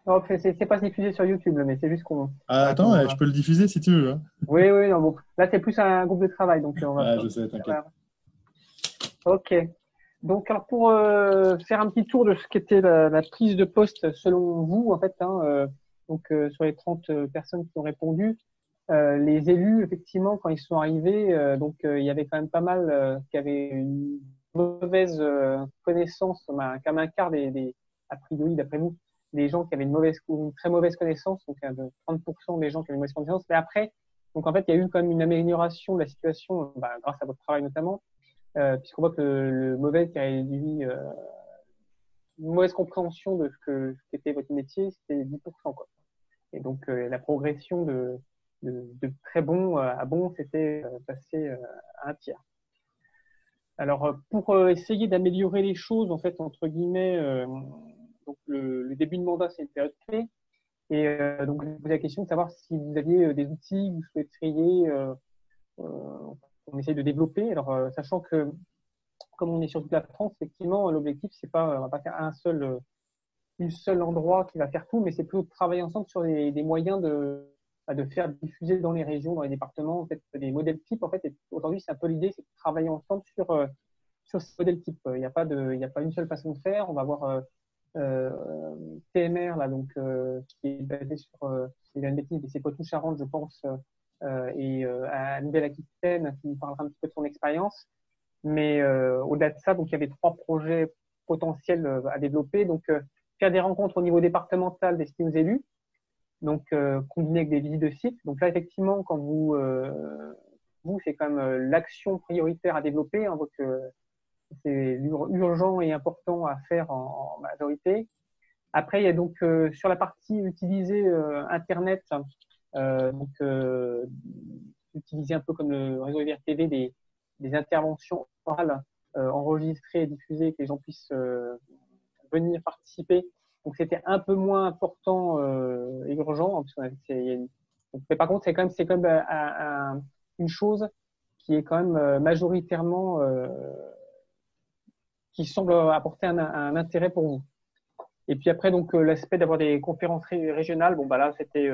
Non, c'est pas diffusé sur YouTube, là, mais c'est juste qu'on. Ah, Voilà, attends, je peux le diffuser si tu veux, hein. Oui, oui, non, bon. Là, c'est plus un groupe de travail, donc on va Ah, pas. je sais, t'inquiète. Ok. Donc, alors pour faire un petit tour de ce qu'était la prise de poste selon vous, en fait, hein, sur les 30 personnes qui ont répondu, les élus, effectivement, quand ils sont arrivés, il y avait quand même pas mal qui avaient une mauvaise connaissance, comme un quart a priori, d'après vous, des gens qui avaient une très mauvaise connaissance, donc de 30% des gens qui avaient une mauvaise connaissance. Mais après, donc en fait, il y a eu quand même une amélioration de la situation, grâce à votre travail notamment, puisqu'on voit que le mauvais qui a réduit une mauvaise compréhension de ce qu'était votre métier, c'était 10%, quoi. Et donc, la progression de très bon à bon, c'était passé à un tiers. Alors, pour essayer d'améliorer les choses, en fait, entre guillemets, donc le début de mandat, c'est une période clé. Et donc, je vous pose la question de savoir si vous aviez des outils que vous souhaiteriez qu'on essaye de développer. Alors, sachant que, comme on est sur toute la France, effectivement, l'objectif, c'est pas, on va pas faire une seul endroit qui va faire tout, mais c'est plutôt de travailler ensemble sur des moyens de faire diffuser dans les régions, dans les départements, en fait, des modèles types. En fait, aujourd'hui, c'est un peu l'idée, c'est de travailler ensemble sur ces modèles types. Il y a pas une seule façon de faire. On va avoir TMR, là, qui est basé sur, si je une bêtise, c'est Poitou-Charentes, je pense, et à Nouvelle-Aquitaine, qui nous parlera un petit peu de son expérience. Mais au-delà de ça, donc il y avait trois projets potentiels à développer. Donc faire des rencontres au niveau départemental destinées aux élus, donc combiné avec des visites de site. Donc là, effectivement, quand vous c'est quand même l'action prioritaire à développer, hein, donc c'est urgent et important à faire en majorité. Après, il y a donc sur la partie utiliser Internet, donc utiliser un peu comme le réseau IVR-TV des interventions orales enregistrées et diffusées, que les gens puissent venir participer. Donc c'était un peu moins important et urgent, hein, parce qu'on a, mais par contre, c'est quand même une chose qui est quand même majoritairement qui semble apporter un intérêt pour vous. Et puis après, donc l'aspect d'avoir des conférences régionales, bon bah là c'était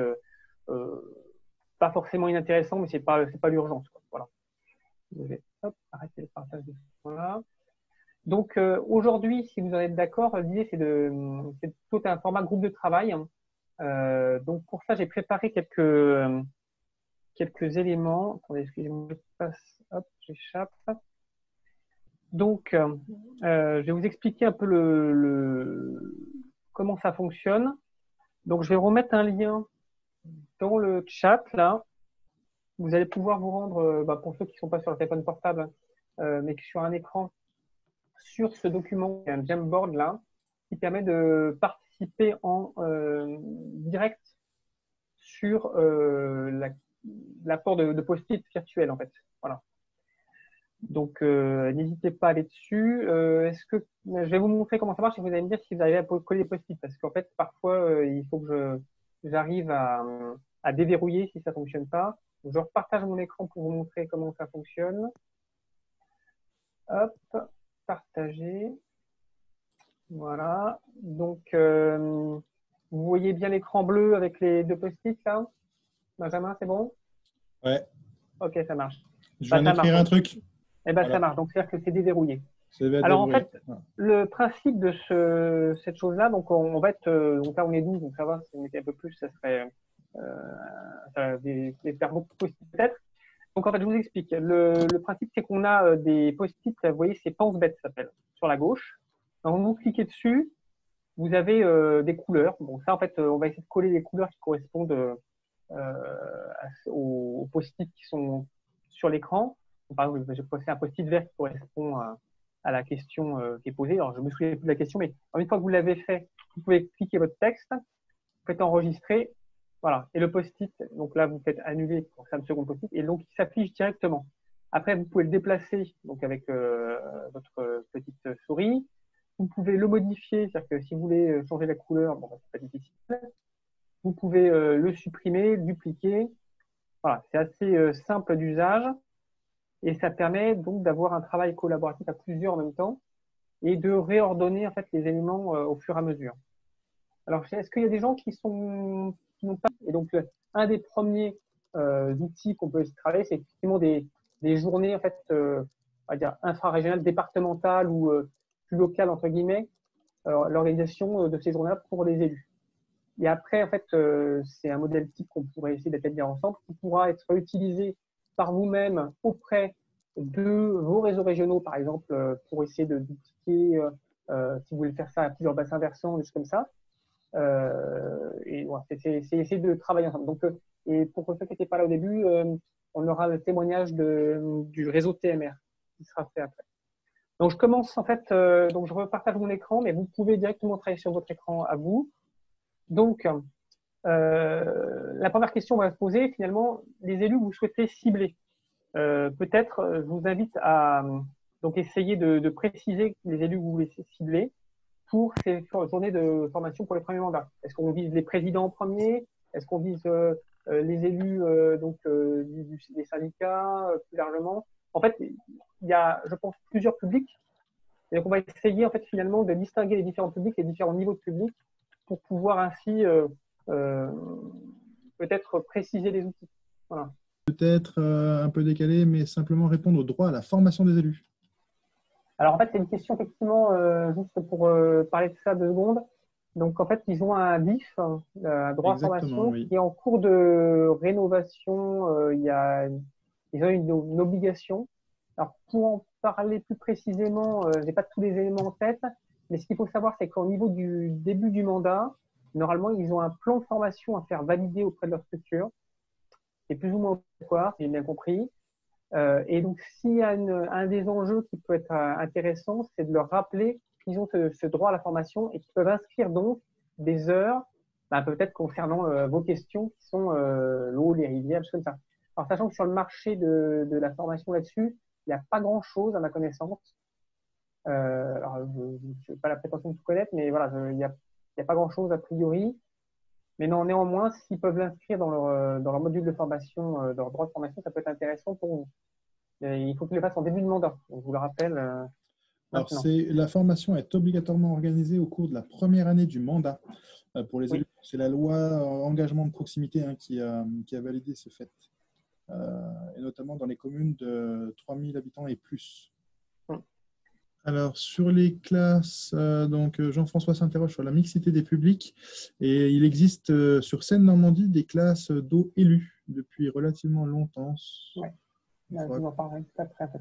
euh, pas forcément inintéressant, mais c'est pas l'urgence, quoi. Voilà. Je vais arrêter le partage de ce point-là. Donc aujourd'hui, si vous en êtes d'accord, l'idée c'est plutôt un format groupe de travail, hein. Donc pour ça, j'ai préparé quelques éléments. Attendez, excusez-moi, je passe, hop, j'échappe. Donc, je vais vous expliquer un peu comment ça fonctionne. Donc, je vais remettre un lien dans le chat là. Vous allez pouvoir vous rendre, pour ceux qui ne sont pas sur le téléphone portable, mais sur un écran, sur ce document, il y a un Jamboard là, qui permet de participer en direct sur l'apport de post-it virtuel en fait. Voilà. Donc, n'hésitez pas à aller dessus. Est-ce que je vais vous montrer comment ça marche et vous allez me dire si vous arrivez à coller les post-it parce qu'en fait, parfois, il faut que j'arrive à déverrouiller si ça ne fonctionne pas. Donc, je repartage mon écran pour vous montrer comment ça fonctionne. Hop, partager. Voilà. Donc, vous voyez bien l'écran bleu avec les deux post-it là? Benjamin, c'est bon? Ouais, Ok, ça marche. je Bah, viens ça marche. d'écrire un Donc, truc. ça Voilà, marche. Donc, c'est-à-dire que c'est déverrouillé. ça va Alors en déverrouiller. fait, le principe de cette chose-là, donc on va être, donc là on est 12, donc ça va, si on était un peu plus, ça serait des faire beaucoup de post-it peut-être. Donc en fait, je vous explique. Le principe, c'est qu'on a des post-it, vous voyez, c'est pense-bête, ça s'appelle, sur la gauche. Donc vous cliquez dessus, vous avez des couleurs. Bon, ça en fait, on va essayer de coller les couleurs qui correspondent aux post-it qui sont sur l'écran. Par exemple, j'ai posté un post-it vert qui correspond à la question qui est posée. Alors, je me souviens plus de la question, mais une fois que vous l'avez fait, vous pouvez cliquer votre texte, vous faites enregistrer, voilà. Et le post-it, donc là, vous faites annuler pour faire un second post-it, et donc il s'affiche directement. Après, vous pouvez le déplacer donc avec votre petite souris. Vous pouvez le modifier, c'est-à-dire que si vous voulez changer la couleur, bon, c'est pas difficile. Vous pouvez le supprimer, le dupliquer. Voilà, c'est assez simple d'usage et ça permet donc d'avoir un travail collaboratif à plusieurs en même temps et de réordonner en fait les éléments au fur et à mesure. Alors, est-ce qu'il y a des gens qui n'ont pas. Et donc, un des premiers outils qu'on peut aussi travailler, c'est effectivement des journées, en fait, on va dire infrarégionales, départementales ou plus locales, entre guillemets, l'organisation de ces journées-là pour les élus. Et après, en fait, c'est un modèle type qu'on pourrait essayer d'établir ensemble, qui pourra être utilisé par vous-même auprès de vos réseaux régionaux, par exemple, pour essayer de dupliquer, si vous voulez faire ça à plusieurs bassins versants, des choses comme ça. Et voilà, c'est essayer de travailler ensemble. Donc, et pour ceux qui n'étaient pas là au début, on aura le témoignage du réseau TMR qui sera fait après. Donc, je commence en fait, donc je repartage mon écran, mais vous pouvez directement travailler sur votre écran à vous. Donc, la première question va se poser finalement, les élus que vous souhaitez cibler. Peut-être, je vous invite à donc essayer de préciser les élus que vous voulez cibler pour ces journées de formation pour les premiers mandats. Est-ce qu'on vise les présidents en premier? Est-ce qu'on vise les élus des syndicats plus largement? En fait, il y a, je pense, plusieurs publics. Et donc, on va essayer en fait finalement de distinguer les différents publics, les différents niveaux de public, pour pouvoir ainsi peut-être préciser les outils. Voilà. Peut-être un peu décalé, mais simplement répondre au droit à la formation des élus. Alors en fait, c'est une question effectivement, juste pour parler de ça 2 secondes. Donc en fait, ils ont un DIF, un droit à formation, Oui. qui est en cours de rénovation. Ils ont une obligation. Alors pour en parler plus précisément, je n'ai pas tous les éléments en tête, mais ce qu'il faut savoir, c'est qu'au niveau du début du mandat, normalement, ils ont un plan de formation à faire valider auprès de leur structure. C'est plus ou moins obligatoire, si j'ai bien compris. Et donc, s'il y a un des enjeux qui peut être intéressant, c'est de leur rappeler qu'ils ont ce droit à la formation et qu'ils peuvent inscrire donc des heures, peut-être concernant vos questions qui sont l'eau, les rivières, des choses comme ça. Alors, sachant que sur le marché de la formation là-dessus, il n'y a pas grand-chose à ma connaissance. Alors, je n'ai pas la prétention de tout connaître, mais voilà, il n'y a pas grand-chose a priori. Mais non, néanmoins, s'ils peuvent l'inscrire dans leur module de formation, dans leur droit de formation, ça peut être intéressant pour vous. Il faut qu'ils le fassent en début de mandat. Donc, je vous le rappelle Alors, maintenant. la formation est obligatoirement organisée au cours de la première année du mandat pour les élus. C'est la loi engagement de proximité qui a validé ce fait, et notamment dans les communes de 3000 habitants et plus. Alors, sur les classes, donc Jean-François s'interroge sur la mixité des publics et il existe sur Seine-Normandie des classes d'eau élus depuis relativement longtemps. Oui, je vous en parlerai tout après en fait.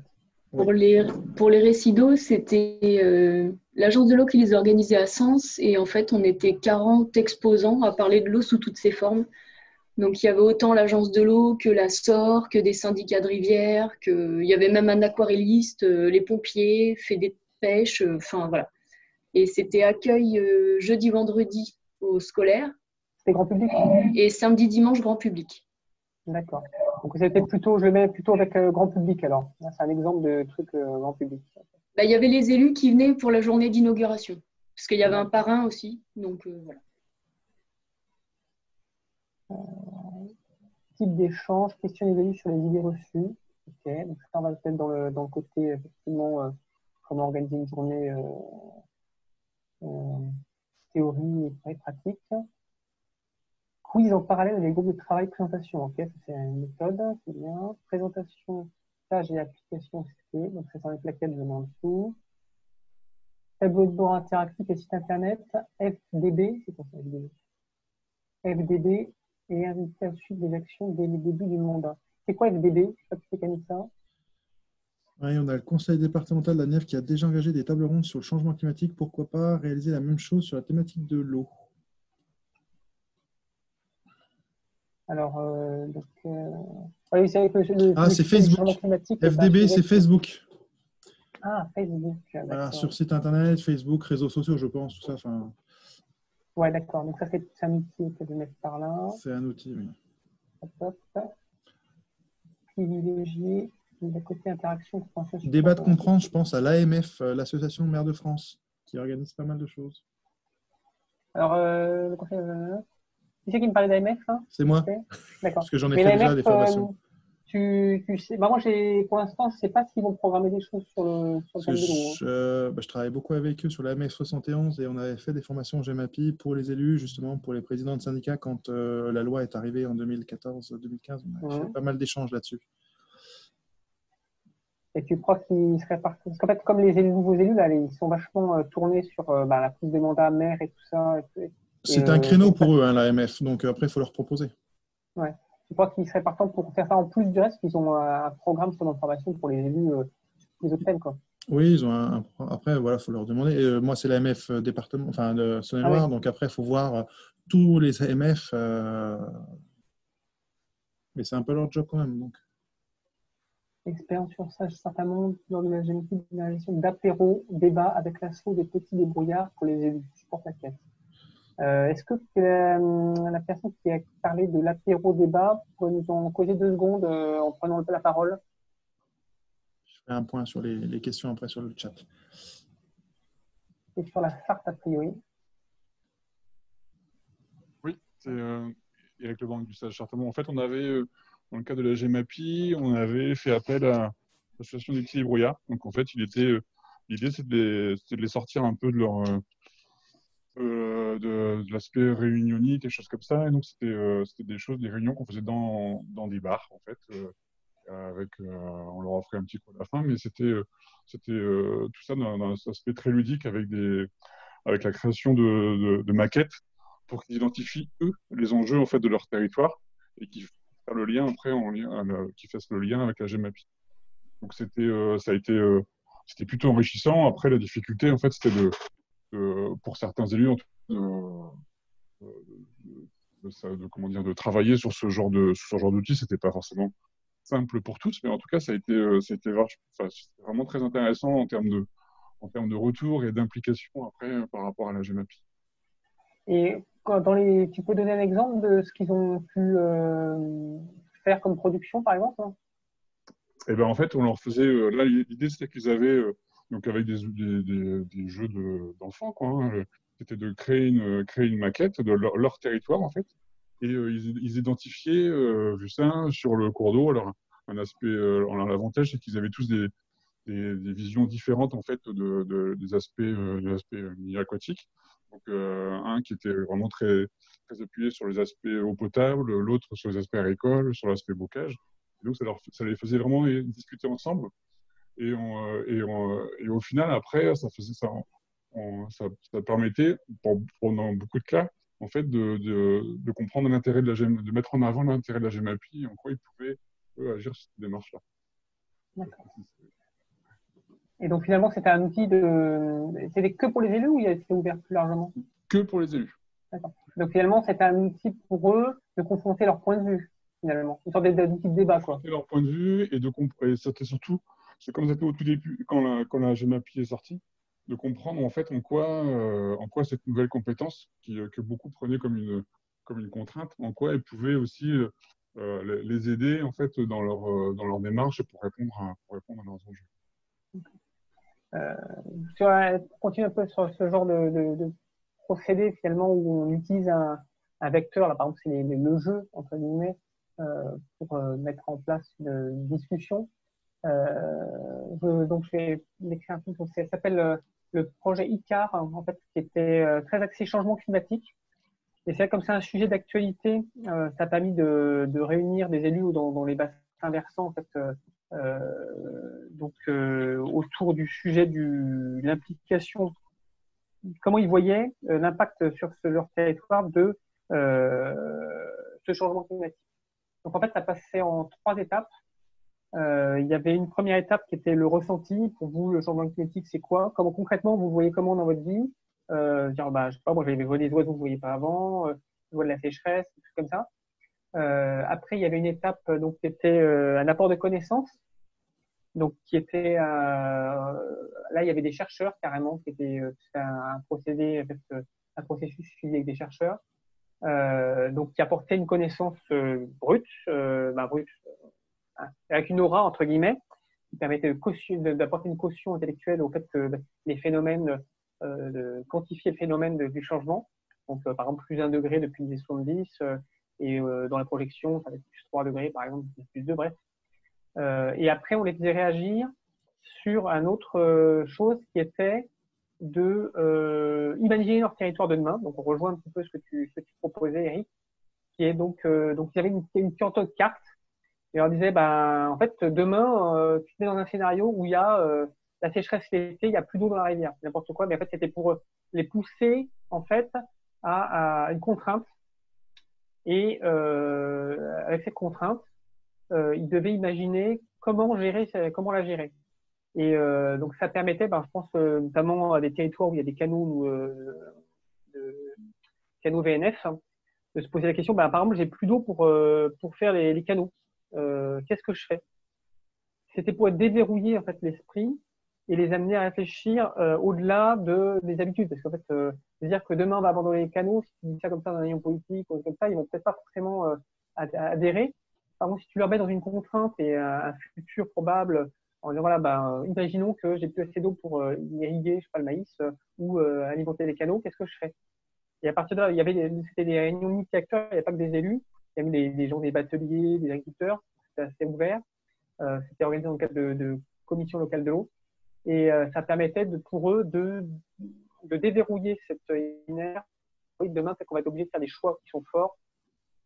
Pour les récidaux, c'était l'agence de l'eau qui les organisait à Sens et en fait, on était 40 exposants à parler de l'eau sous toutes ses formes. Donc, il y avait autant l'agence de l'eau que la SOR, que des syndicats de rivière, il y avait même un aquarelliste, les pompiers, fait des pêches, enfin voilà. Et c'était accueil jeudi, vendredi au scolaire. C'était grand public? Et samedi, dimanche, grand public. D'accord. Donc, c'était plutôt, je le mets plutôt avec grand public alors. C'est un exemple de truc grand public. Il y avait les élus qui venaient pour la journée d'inauguration. Parce qu'il y avait un parrain aussi. Donc, voilà. Type d'échange, questionner les élus sur les idées reçues. Ok, donc ça, on va peut-être dans le côté, effectivement, comment organiser une journée théorie et pratique. Quiz en parallèle avec les groupes de travail, présentation. Ok, ça c'est une méthode, c'est bien. Présentation, tâches et applications, c'est donc ça, c'est avec laquelle je mets en dessous. Tableau de bord interactif et site internet. FDB, c'est quoi ça, FDB? FDB et inviter à suivre des actions dès le début du mandat. C'est quoi FDB? Je ne sais pas qui c'est qui a mis ça. Oui, on a le conseil départemental de la Nièvre qui a déjà engagé des tables rondes sur le changement climatique. Pourquoi pas réaliser la même chose sur la thématique de l'eau? Alors, oui, c'est avec c'est Facebook. FDB, c'est Facebook. Ah, Facebook. Voilà, sur site internet, Facebook, réseaux sociaux, je pense, tout ça. Enfin. Ouais, d'accord. Donc, ça, c'est un outil que je vais mettre par là. C'est un outil, oui. Hop, hop. Privilégier le côté interaction. Débat de comprendre, je pense à l'AMF, l'Association Maire de France, qui organise pas mal de choses. Alors, le conseil. Qui c'est qui me parlait d'AMF hein? C'est moi. D'accord. Parce que j'en ai fait déjà des formations. tu sais, bah moi, pour l'instant, je ne sais pas s'ils vont programmer des choses sur le Parce thème que de l'eau. je travaille beaucoup avec eux sur la MF 71 et on avait fait des formations GEMAPI pour les élus, justement, pour les présidents de syndicats quand la loi est arrivée en 2014-2015. On a fait Mhm. pas mal d'échanges là-dessus. Et tu crois qu'ils seraient partis? Parce qu'en fait, comme les nouveaux élus, là, ils sont vachement tournés sur la prise de mandat maire et tout ça. C'est un Je créneau sais pas, pour eux, hein, la MF, donc après, il faut leur proposer. ouais. Tu crois qu'ils seraient partants pour faire ça en plus du reste, qu'ils ont un programme sur l'information pour les élus, les autres thèmes, quoi. Oui, ils ont après, voilà, il faut leur demander. Et, moi, c'est la MF département, enfin, de Ah oui, Saône-et-Loire, donc après, il faut voir tous les MF, mais c'est un peu leur job quand même. Donc. expérience sur ça, certainement, lors de la génétique de la gestion d'apéro, débat avec l'assaut des petits débrouillards pour les élus. Je porte la caisse. Est-ce que la personne qui a parlé de l'apéro débat pourrait nous en causer 2 secondes en prenant la parole? Je ferai un point sur les questions après sur le chat. Et sur la Sarthe, a priori. Oui, c'est avec le Banque du Sage, certainement. En fait, on avait, dans le cadre de la GEMAPI, on avait fait appel à l'association des petits débrouillards. Donc, en fait, l'idée, c'était de les sortir un peu de leur de l'aspect réunionique et choses comme ça. Et donc, c'était des réunions qu'on faisait dans des bars, en fait, on leur offrait un petit coup à la fin, mais c'était tout ça dans un aspect très ludique avec la création de maquettes pour qu'ils identifient, eux, les enjeux en fait, de leur territoire et qu'ils fassent le lien après, qu'ils fassent le lien avec la GEMAPI. Donc, c'était plutôt enrichissant. Après, la difficulté, en fait, c'était pour certains élus, en tout cas, comment dire, de travailler sur ce genre d'outils. C'était pas forcément simple pour tous, mais en tout cas, c'était vraiment très intéressant en termes de retour et d'implication après par rapport à la GEMAPI. Et tu peux donner un exemple de ce qu'ils ont pu faire comme production, par exemple, hein? Et ben en fait, on leur faisait. Là, l'idée, c'était qu'ils avaient, donc avec des jeux d'enfants, quoi, hein, c'était de créer une maquette de leur territoire, en fait. Et ils identifiaient, vu ça, sur le cours d'eau. Alors, l'avantage, c'est qu'ils avaient tous des visions différentes, en fait, des aspects, milieu aquatique. Donc, un qui était vraiment très, très appuyé sur les aspects eau potable, l'autre sur les aspects agricoles, sur l'aspect bocage. Et donc, ça les faisait vraiment discuter ensemble. Et au final, après, ça permettait, dans beaucoup de cas, en fait, de comprendre l'intérêt de mettre en avant l'intérêt de la GEMAPI et en quoi ils pouvaient, eux, agir sur cette démarche-là. D'accord. Et donc finalement, c'était un outil c'était que pour les élus ou c'était ouvert plus largement? Que pour les élus. D'accord. Donc finalement, c'était un outil pour eux de confronter leur point de vue, finalement. Une sorte d'outil de débat, quoi. Confronter leur point de vue et c'était surtout, c'est comme c'était au tout début, quand la GEMAPI est sortie, de comprendre en fait en quoi cette nouvelle compétence que beaucoup prenaient comme une contrainte, en quoi elle pouvait aussi les aider en fait dans leur démarche pour répondre à leurs enjeux. Pour continuer un peu sur ce genre de procédé, finalement, où on utilise un vecteur, là, par exemple, c'est le jeu, entre guillemets, pour mettre en place une discussion. Donc, je vais l'écrire un peu. Ça s'appelle le projet ICAR, hein, en fait, qui était très axé changement climatique. Et c'est comme c'est un sujet d'actualité, ça a permis de réunir des élus dans les bassins versants, en fait, autour du sujet de l'implication, comment ils voyaient l'impact sur leur territoire de ce changement climatique. Donc en fait, ça passait en 3 étapes. Il y avait une première étape qui était le ressenti. Pour vous, le changement climatique, c'est quoi? Comment concrètement vous voyez comment dans votre vie? Dire, je sais pas, moi, je vois des oiseaux que vous ne voyez pas avant, je vois de la sécheresse, des trucs comme ça. Après, il y avait une étape donc, qui était un apport de connaissances. Donc, qui était là, il y avait des chercheurs carrément, qui étaient un procédé, en fait, un processus suivi avec des chercheurs, donc qui apportaient une connaissance brute, avec une aura entre guillemets, qui permettait d'apporter une caution intellectuelle au fait que les phénomènes, de quantifier le phénomène du changement. Donc, par exemple, plus 1 degré depuis les 70, et dans la projection, ça va être plus 3 degrés, par exemple, plus 2, bref. Et après, on les faisait réagir sur un autre chose qui était de imaginer leur territoire de demain. Donc, on rejoint un petit peu ce que tu proposais, Eric, qui est donc il y avait une sorte de carte et on disait, ben, en fait, demain, tu te mets dans un scénario où il y a la sécheresse l'été, il n'y a plus d'eau dans la rivière, n'importe quoi. Mais en fait, c'était pour les pousser, en fait, à une contrainte. Et avec cette contrainte, ils devaient imaginer comment la gérer. Et donc, ça permettait, ben, je pense, notamment à des territoires où il y a des canaux, canaux VNF, hein, de se poser la question, ben, par exemple, j'ai plus d'eau pour faire les canaux. Qu'est-ce que je fais? C'était pour déverrouiller en fait l'esprit et les amener à réfléchir au-delà des habitudes. Parce qu'en fait, dire que demain on va abandonner les canaux, si tu dis ça comme ça dans un rayon politique ou comme ça, ils vont peut-être pas forcément adhérer. Par contre, si tu leur mets dans une contrainte et un futur probable, en disant voilà, ben, imaginons que j'ai plus assez d'eau pour irriguer, je sais pas, le maïs ou alimenter les canaux, qu'est-ce que je fais? Et à partir de là, c'était des réunions multi-acteurs, il n'y avait pas que des élus, il y avait des gens, des bateliers, des agriculteurs, c'était assez ouvert. C'était organisé dans le cadre de commissions locales de l'eau. Et ça permettait pour eux de déverrouiller cette linéaire. Oui, demain, c'est qu'on va être obligé de faire des choix qui sont forts.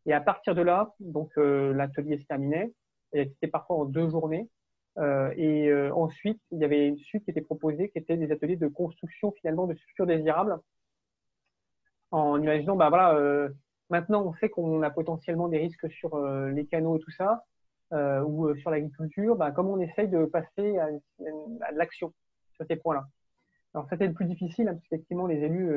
Et à partir de là, donc l'atelier se terminait. Et c'était parfois en 2 journées. Ensuite, il y avait une suite qui était proposée, qui était des ateliers de construction finalement de structures désirables. En imaginant, bah voilà, maintenant on sait qu'on a potentiellement des risques sur les canaux et tout ça, ou sur l'agriculture, bah, comment on essaye de passer à l'action sur ces points-là. Alors, c'était le plus difficile, hein, parce qu'effectivement, les élus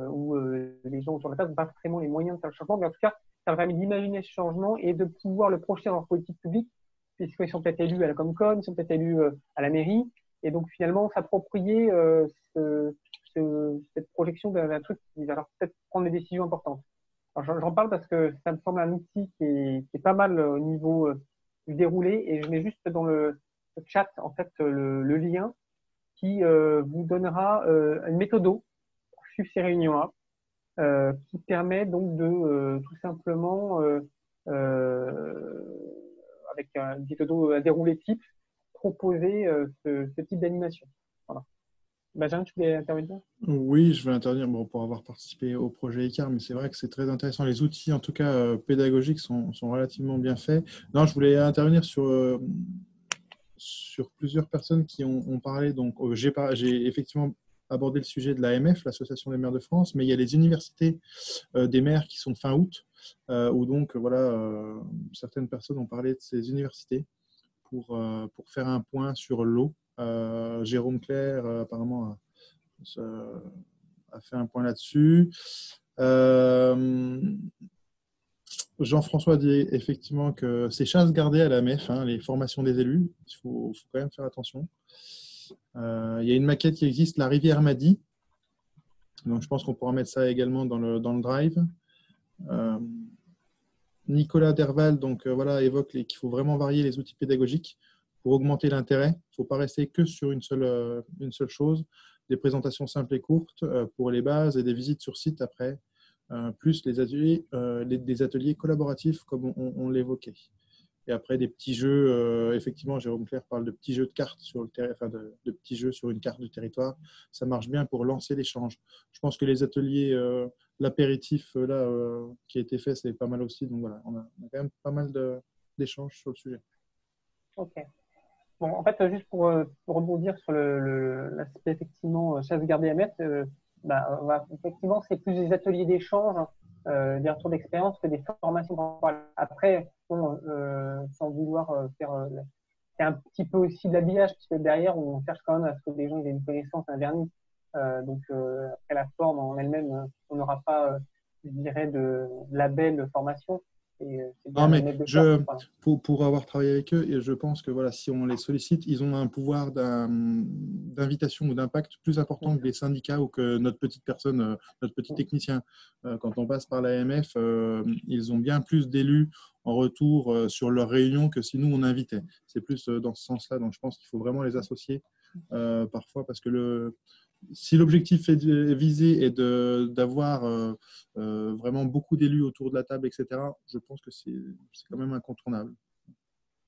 ou les gens autour de la table n'ont pas forcément les moyens de faire le changement, mais en tout cas, ça a permis d'imaginer ce changement et de pouvoir le projeter dans leur politique publique, puisqu'ils sont peut-être élus à la Comcon, ils sont peut-être élus à la mairie, et donc finalement, s'approprier cette projection d'un truc qui va leur peut-être prendre des décisions importantes. Alors, j'en parle parce que ça me semble un outil qui est pas mal au niveau du déroulé, et je mets juste dans le chat, en fait, le lien qui vous donnera une méthode pour suivre ces réunions-là, qui permet donc de tout simplement, avec un méthode à dérouler type, proposer ce type d'animation. Voilà. Benjamin, tu voulais intervenir? Oui, je vais intervenir pour avoir participé au projet ICAR, mais c'est vrai que c'est très intéressant. Les outils, en tout cas pédagogiques, sont relativement bien faits. Non, je voulais intervenir sur plusieurs personnes qui ont parlé. Donc, j'ai effectivement abordé le sujet de l'AMF, l'Association des maires de France, mais il y a les universités des maires qui sont fin août, où donc, voilà, certaines personnes ont parlé de ces universités pour faire un point sur l'eau. Jérôme Clair, apparemment, a fait un point là-dessus. Jean-François dit effectivement que c'est chasse gardée à la MEF, hein, les formations des élus. Il faut quand même faire attention. Il y a une maquette qui existe, la rivière Madi. Donc, je pense qu'on pourra mettre ça également dans le drive. Nicolas Derval voilà, évoque qu'il faut vraiment varier les outils pédagogiques pour augmenter l'intérêt. Il ne faut pas rester que sur une seule chose. Des présentations simples et courtes pour les bases et des visites sur site après, plus les ateliers, des ateliers collaboratifs comme on l'évoquait. Et après, des petits jeux, effectivement, Jérôme Clair parle de petits jeux de cartes sur le enfin de petits jeux sur une carte du territoire. Ça marche bien pour lancer l'échange. Je pense que les ateliers, l'apéritif là, qui a été fait, c'est pas mal aussi. Donc voilà, on a quand même pas mal d'échanges sur le sujet. Ok. Bon, en fait, juste pour rebondir sur l'aspect effectivement chasse gardée à mettre, effectivement, c'est plus des ateliers d'échange, des retours d'expérience que des formations. Après, bon, sans vouloir faire, c'est un petit peu aussi de l'habillage, puisque derrière, on cherche quand même à ce que les gens aient une connaissance, un vernis. Après la forme en elle-même, on n'aura pas, je dirais, de label de formation. Non, mais pour avoir travaillé avec eux, et je pense que voilà, si on les sollicite, ils ont un pouvoir d'invitation ou d'impact plus important que les syndicats ou que notre petite personne, notre petit technicien. Quand on passe par l'AMF, ils ont bien plus d'élus en retour sur leurs réunions que si nous, on invitait. C'est plus dans ce sens-là. Donc, je pense qu'il faut vraiment les associer parfois parce que si l'objectif visé est d'avoir vraiment beaucoup d'élus autour de la table, etc., je pense que c'est quand même incontournable.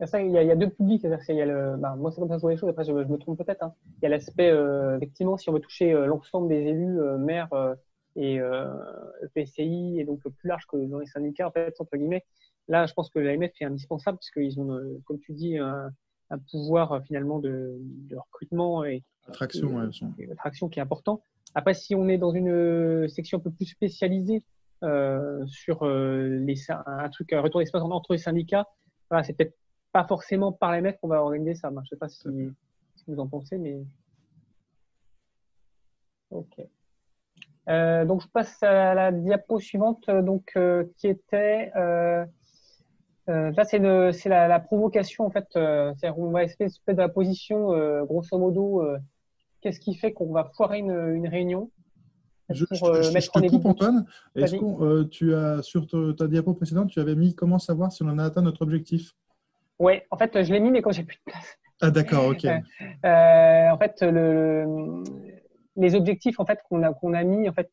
Ça, il y a deux publics. Il y a moi, c'est comme ça que je vois les choses. Après, je me trompe peut-être. Hein. Il y a l'aspect, effectivement, si on veut toucher l'ensemble des élus, maires et PCI, et donc plus large que dans les syndicats, en fait, entre guillemets. Là, je pense que l'AMF est indispensable puisqu'ils ont, comme tu dis, un pouvoir finalement de recrutement et attraction qui est important. Après, si on est dans une section un peu plus spécialisée sur un retour d'expérience entre les syndicats, voilà, c'est peut-être pas forcément par l'AMF qu'on va organiser ça. Je ne sais pas si vous en pensez, mais ok. Donc je passe à la diapo suivante, qui était là c'est la provocation en fait. C'est-à-dire on va essayer de la position grosso modo. Qu'est-ce qui fait qu'on va foirer une réunion Je te coupe, Antoine. Est-ce que tu as sur ta diapo précédente, tu avais mis comment savoir si on en a atteint notre objectif? Oui, en fait, je l'ai mis, mais quand j'ai plus de place. Ah, d'accord, ok. En fait, les objectifs en fait qu'on a mis, en fait,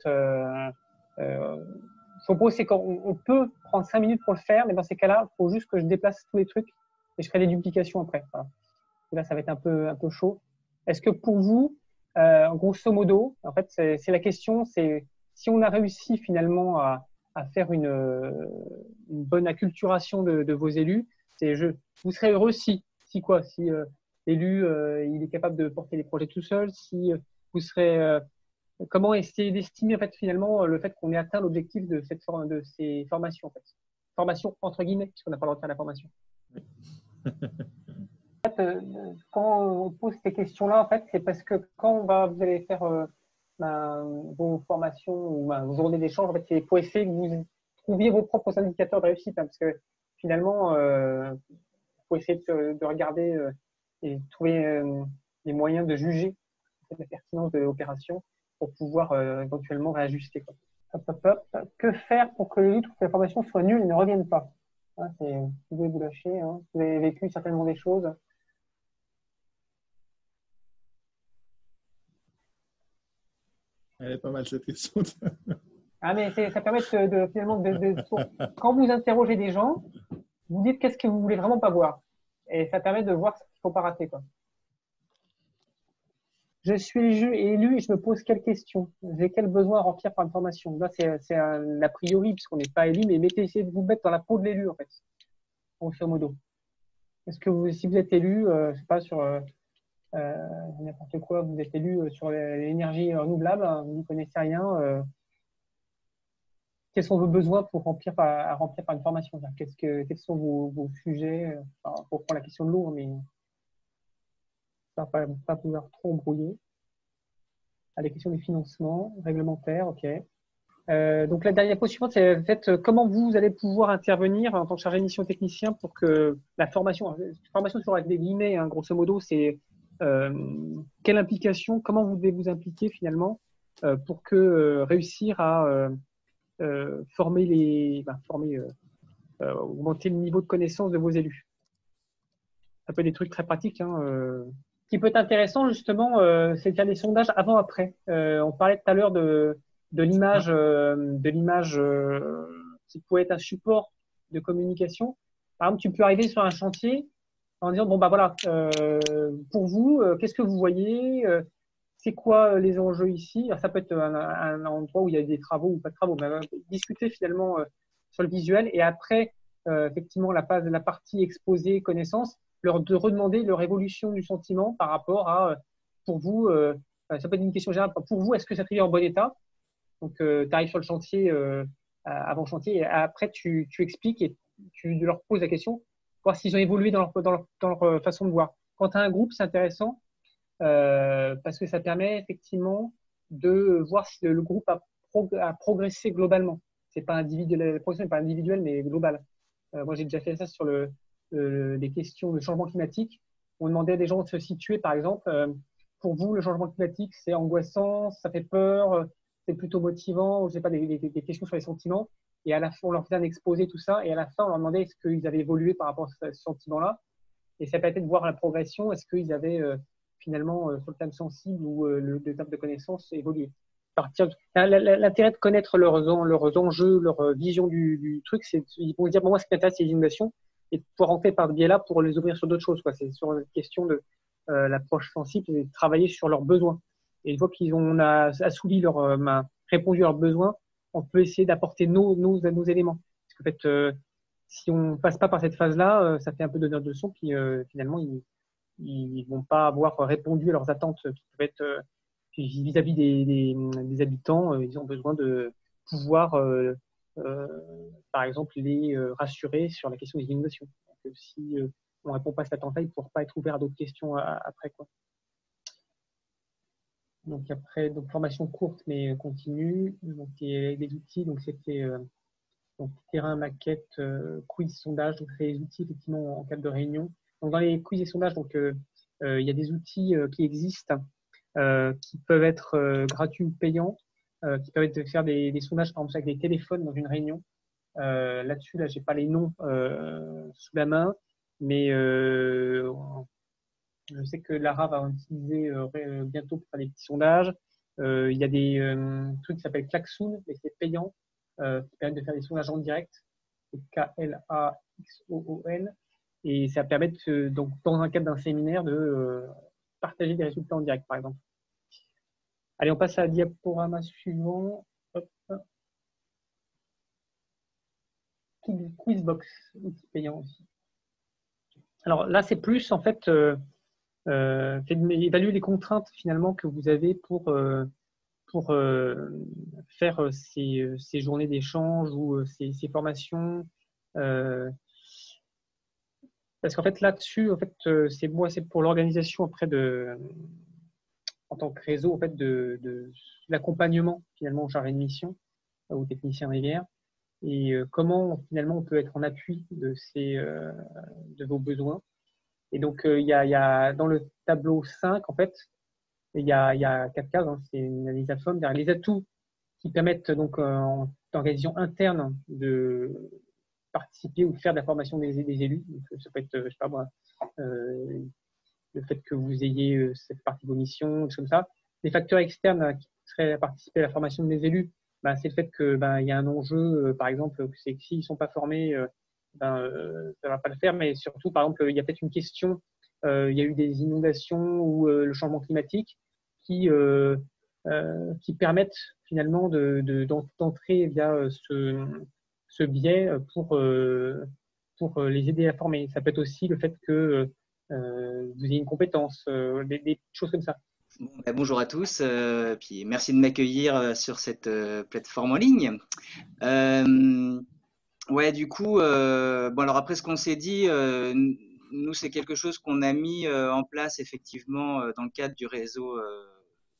c'est qu'on peut prendre 5 minutes pour le faire, mais dans ces cas-là, il faut juste que je déplace tous les trucs et je ferai des duplications après. Voilà. Et là, ça va être un peu chaud. Est-ce que pour vous, grosso modo, en fait, c'est la question, c'est si on a réussi finalement à faire une bonne acculturation de vos élus, vous serez heureux si quoi? Si l'élu il est capable de porter les projets tout seul, si vous serez comment essayer d'estimer en fait finalement le fait qu'on ait atteint l'objectif de ces formations en fait. Formation entre guillemets, puisqu'on n'a pas le droit de faire la formation. Quand on pose ces questions-là, en fait, c'est parce que quand vous allez faire vos formations ou vos journées d'échange, en fait, il faut essayer que vous trouviez vos propres indicateurs de réussite, hein, parce que finalement, il faut essayer de regarder et trouver les moyens de juger la pertinence de l'opération pour pouvoir éventuellement réajuster, quoi. Que faire pour que le trouve que la formation soit nulle et ne revienne pas? Hein, vous pouvez vous lâcher, hein. Vous avez vécu certainement des choses. Elle est pas mal cette question. Ah, mais ça permet finalement quand vous interrogez des gens, vous dites qu'est-ce que vous voulez vraiment pas voir. Et ça permet de voir ce qu'il ne faut pas rater, quoi. Je suis élu et je me pose quelles questions? J'ai quel besoin à remplir par une formation? Là, c'est l'a priori, puisqu'on n'est pas élu, mais essayez de vous mettre dans la peau de l'élu, en fait, grosso modo. Est-ce que si vous êtes élu, je ne sais pas, sur n'importe quoi, vous êtes élu sur l'énergie renouvelable, hein, vous n'y connaissez rien, quels sont vos besoins pour remplir par une formation? Quels sont vos sujets? Pour prendre la question de l'eau, mais ça va pas pouvoir trop embrouiller. Les questions des financements réglementaires, ok. Donc la dernière diapo suivante, c'est en fait comment vous allez pouvoir intervenir en tant que chargé de mission technicien pour que la formation toujours avec des guillemets, hein, grosso modo, c'est quelle implication, comment vous devez vous impliquer finalement pour réussir à augmenter le niveau de connaissance de vos élus. Ça peut être des trucs très pratiques. Hein, Ce qui peut être intéressant, justement, c'est de faire des sondages avant-après. On parlait tout à l'heure de l'image qui pourrait être un support de communication. Par exemple, tu peux arriver sur un chantier en disant, bon, bah voilà, pour vous, qu'est-ce que vous voyez? C'est quoi les enjeux ici? Alors, ça peut être un endroit où il y a des travaux ou pas de travaux, mais discuter finalement sur le visuel et après, effectivement, la partie exposée, connaissance, de redemander leur évolution du sentiment par rapport à, pour vous, ça peut être une question générale, pour vous, est-ce que cette rivière est en bon état? Donc, tu arrives sur le chantier, avant chantier, et après, tu expliques et tu leur poses la question, voir s'ils ont évolué dans leur façon de voir. Quand tu as un groupe, c'est intéressant parce que ça permet effectivement de voir si le groupe a progressé globalement. C'est pas individuel, la progression n'est pas individuelle, mais globale. Moi, j'ai déjà fait ça sur les questions de changement climatique. On demandait à des gens de se situer, par exemple, pour vous, le changement climatique, c'est angoissant, ça fait peur, c'est plutôt motivant, je sais pas, des questions sur les sentiments. Et à la fin, on leur faisait un exposé, tout ça. Et à la fin, on leur demandait est-ce qu'ils avaient évolué par rapport à ce sentiment-là. Et ça permettait de voir la progression. Est-ce qu'ils avaient finalement, sur le thème sensible ou le thème de connaissance, évolué. L'intérêt de connaître leurs enjeux, leur vision du truc, c'est ils vont se dire bon, moi, ce qui m'intéresse, c'est les innovations. et de pouvoir rentrer par ce biais-là pour les ouvrir sur d'autres choses, quoi. C'est sur la question de l'approche sensible et de travailler sur leurs besoins. Et une fois on a assouli répondu à leurs besoins, on peut essayer d'apporter nos éléments. Parce qu'en fait, si on passe pas par cette phase-là, ça fait un peu donneur de leçons, puis finalement, ils vont pas avoir répondu à leurs attentes qui peuvent être vis-à-vis des habitants. Ils ont besoin de pouvoir, par exemple, les rassurer sur la question des inondations. Donc, si on répond pas à cet attentat, ils ne pourront pas être ouverts à d'autres questions après, quoi. Donc après, donc formation courte mais continue. Donc et des outils. Donc c'était donc terrain, maquette, quiz, sondage. Donc c'est des outils effectivement en cadre de réunion. Donc dans les quiz et sondages, donc il y a des outils qui existent, qui peuvent être gratuits ou payants, qui peuvent être de faire des sondages par exemple avec des téléphones dans une réunion. Là-dessus, là, j'ai pas les noms sous la main, mais je sais que Lara va en utiliser bientôt pour faire des petits sondages. Il y a des trucs qui s'appellent Klaxoon, mais c'est payant, qui permettent de faire des sondages en direct. C'est Klaxoon. Et ça permet, donc, dans un cadre d'un séminaire, de partager des résultats en direct, par exemple. Allez, on passe à la diaporama suivant. Hop. Quizbox, outil payant aussi. Alors là, c'est plus, en fait, évaluer les contraintes finalement que vous avez pour faire ces journées d'échange ou ces formations. Parce qu'en fait là-dessus, en fait, c'est pour l'organisation après en tant que réseau en fait de l'accompagnement finalement aux chargés de mission aux techniciens rivières et comment finalement on peut être en appui de vos besoins. Et donc il y a dans le tableau 5 en fait il y a 4 cases, hein, c'est une analyse à forme, les atouts qui permettent donc en organisation interne de participer ou de faire de la formation des élus. Donc, ça peut être, je sais pas moi, le fait que vous ayez cette partie de vos missions, des choses comme ça. Les facteurs externes qui seraient à participer à la formation des élus, ben, c'est le fait que il y a un enjeu, par exemple, c'est que s'ils ne sont pas formés, ça ne va pas le faire, mais surtout, par exemple, il y a peut-être une question, il y a eu des inondations ou le changement climatique qui permettent finalement d'entrer via ce biais pour les aider à former. Ça peut être aussi le fait que vous ayez une compétence, des choses comme ça. Bon, bonjour à tous, puis merci de m'accueillir sur cette plateforme en ligne. Ouais, du coup, bon alors après ce qu'on s'est dit, nous c'est quelque chose qu'on a mis en place effectivement dans le cadre du réseau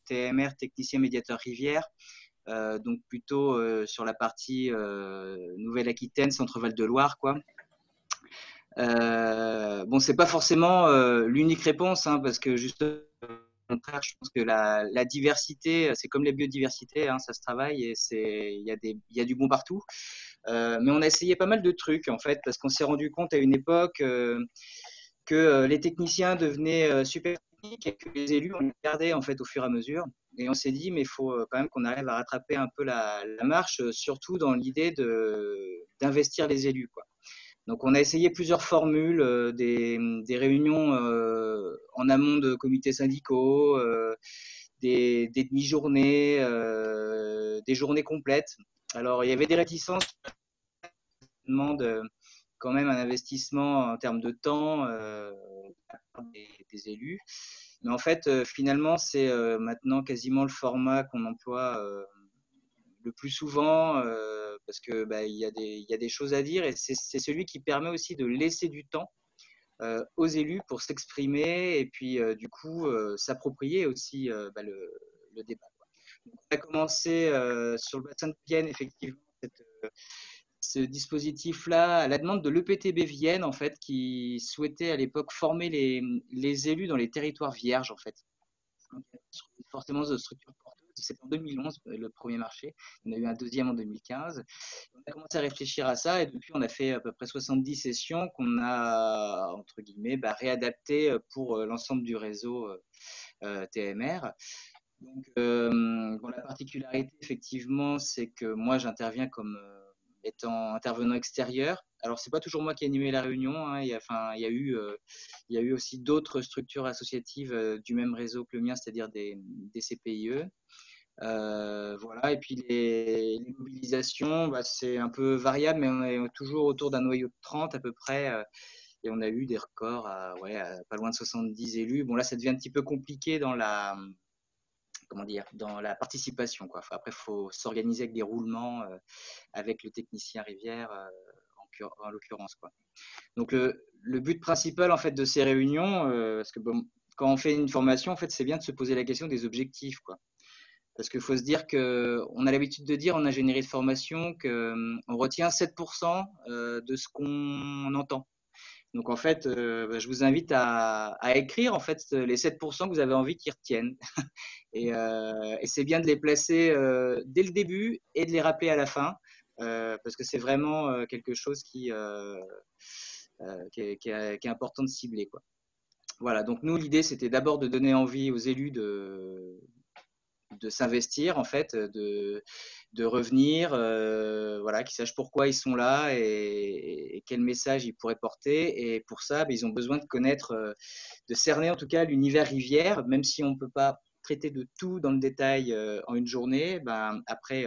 TMR, Technicien Médiateur Rivière, donc plutôt sur la partie Nouvelle-Aquitaine, Centre-Val de Loire, quoi. Bon, c'est pas forcément l'unique réponse, hein, parce que justement, au contraire, je pense que la diversité, c'est comme les biodiversités, hein, ça se travaille et il y a du bon partout. Mais on a essayé pas mal de trucs en fait, parce qu'on s'est rendu compte à une époque que les techniciens devenaient super techniques et que les élus on les perdait en fait au fur et à mesure. Et on s'est dit, mais il faut quand même qu'on arrive à rattraper un peu la marche, surtout dans l'idée d'investir les élus, quoi. Donc, on a essayé plusieurs formules, des réunions en amont de comités syndicaux, des demi-journées, des journées complètes. Alors, il y avait des réticences, ça demande quand même un investissement en termes de temps des élus. Mais en fait, finalement, c'est maintenant quasiment le format qu'on emploie le plus souvent, parce que il y a des choses à dire et c'est celui qui permet aussi de laisser du temps aux élus pour s'exprimer et puis du coup s'approprier aussi le débat, quoi. Donc, on a commencé sur le bassin de Vienne effectivement ce dispositif-là à la demande de l'EPTB Vienne en fait qui souhaitait à l'époque former les élus dans les territoires vierges en fait. Forcément de structures porteuses. C'est en 2011 le premier marché. On a eu un deuxième en 2015. On a commencé à réfléchir à ça et depuis on a fait à peu près 70 sessions qu'on a entre guillemets réadaptées pour l'ensemble du réseau TMR. Donc bon, la particularité effectivement c'est que moi j'interviens comme étant intervenant extérieur alors c'est pas toujours moi qui ai animé la réunion, hein, il y a eu aussi d'autres structures associatives du même réseau que le mien, c'est-à-dire des CPIE. Voilà, et puis les mobilisations, bah, c'est un peu variable, mais on est toujours autour d'un noyau de 30 à peu près. Et on a eu des records à pas loin de 70 élus. Bon, là, ça devient un petit peu compliqué dans comment dire, dans la participation, quoi. Enfin, après, il faut s'organiser avec des roulements avec le technicien rivière en l'occurrence, quoi. Donc le but principal en fait de ces réunions, parce que bon, quand on fait une formation, en fait, c'est bien de se poser la question des objectifs, quoi. Parce qu'il faut se dire qu'on a l'habitude de dire en ingénierie de formation qu'on retient 7% de ce qu'on entend. Donc en fait, je vous invite à écrire en fait les 7% que vous avez envie qu'ils retiennent. Et c'est bien de les placer dès le début et de les rappeler à la fin, parce que c'est vraiment quelque chose qui est important de cibler, quoi. Voilà, donc nous, l'idée, c'était d'abord de donner envie aux élus de s'investir, en fait, de revenir, voilà, qu'ils sachent pourquoi ils sont là et quel message ils pourraient porter. Et pour ça, ils ont besoin de connaître, de cerner en tout cas l'univers rivière, même si on ne peut pas traiter de tout dans le détail en une journée. Après,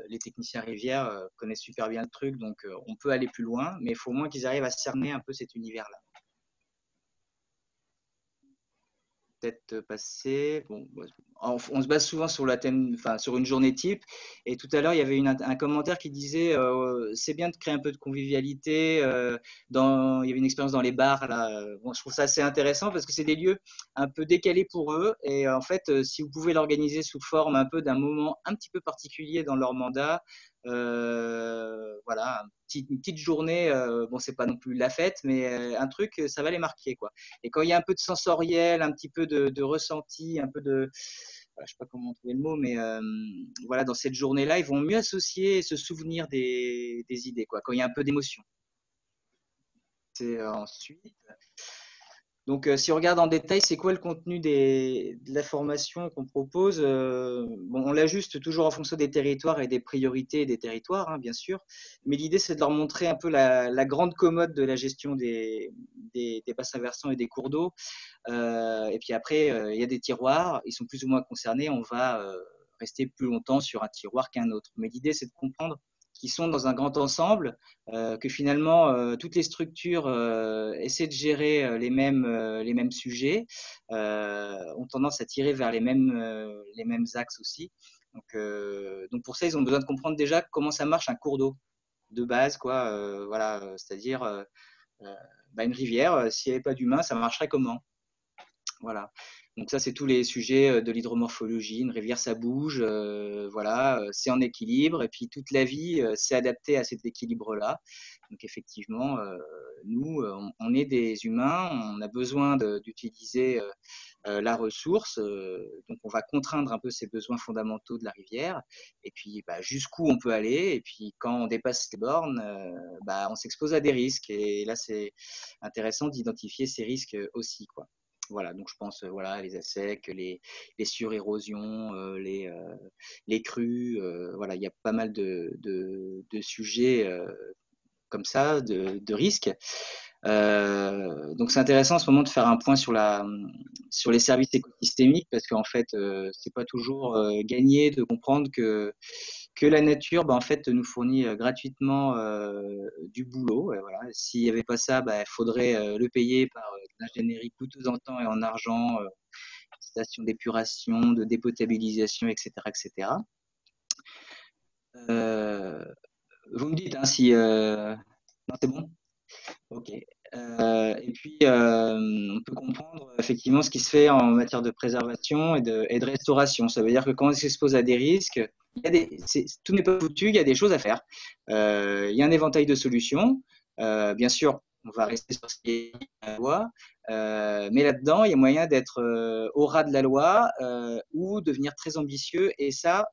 les techniciens rivières connaissent super bien le truc, donc on peut aller plus loin, mais il faut au moins qu'ils arrivent à cerner un peu cet univers-là. Peut-être passer. Bon, on se base souvent sur sur une journée type. Et tout à l'heure, il y avait un commentaire qui disait c'est bien de créer un peu de convivialité. Il y avait une expérience dans les bars là. Bon, je trouve ça assez intéressant parce que c'est des lieux un peu décalés pour eux. Et en fait, si vous pouvez l'organiser sous forme un peu d'un moment un petit peu particulier dans leur mandat. Voilà, une petite journée, bon, c'est pas non plus la fête, mais un truc, ça va les marquer, quoi. Et quand il y a un peu de sensoriel, un petit peu de ressenti, un peu de, voilà, je sais pas comment trouver le mot, mais voilà, dans cette journée-là, ils vont mieux associer et se souvenir des idées, quoi, quand il y a un peu d'émotion. C'est ensuite. Donc, si on regarde en détail, c'est quoi le contenu de la formation qu'on propose? Bon, on l'ajuste toujours en fonction des territoires et des priorités des territoires, hein, bien sûr. Mais l'idée, c'est de leur montrer un peu la grande commode de la gestion des bassins versants et des cours d'eau. Et puis après, il y a des tiroirs, ils sont plus ou moins concernés. On va rester plus longtemps sur un tiroir qu'un autre. Mais l'idée, c'est de comprendre qui sont dans un grand ensemble, que finalement toutes les structures essaient de gérer les mêmes sujets, ont tendance à tirer vers les mêmes axes aussi. Donc pour ça, ils ont besoin de comprendre déjà comment ça marche un cours d'eau de base, quoi. Voilà, c'est-à-dire une rivière, s'il n'y avait pas d'humain, ça marcherait comment? Voilà. Donc ça, c'est tous les sujets de l'hydromorphologie. Une rivière, ça bouge, voilà, c'est en équilibre. Et puis toute la vie s'est adaptée à cet équilibre-là. Donc effectivement, nous, on est des humains, on a besoin d'utiliser la ressource. Donc on va contraindre un peu ces besoins fondamentaux de la rivière. Et puis jusqu'où on peut aller. Et puis quand on dépasse ces bornes, on s'expose à des risques. Et là, c'est intéressant d'identifier ces risques aussi, quoi. Voilà, donc je pense voilà, les assecs, les surérosions, les crues, voilà, il y a pas mal de sujets comme ça, de risques. Donc c'est intéressant en ce moment de faire un point sur les services écosystémiques parce qu'en fait, c'est pas toujours gagné de comprendre que la nature, en fait, nous fournit gratuitement du boulot. Et voilà. S'il n'y avait pas ça, il faudrait le payer par de l'ingénierie coûteuse en temps et en argent, stations d'épuration, de dépotabilisation, etc., etc. Vous me dites hein, si non, c'est bon. Ok. Et puis, on peut comprendre effectivement ce qui se fait en matière de préservation et de restauration. Ça veut dire que quand on s'expose à des risques, tout n'est pas foutu, il y a des choses à faire. Il y a un éventail de solutions. Bien sûr, on va rester sur ce qui est la loi, mais là-dedans, il y a moyen d'être au ras de la loi ou devenir très ambitieux. Et ça,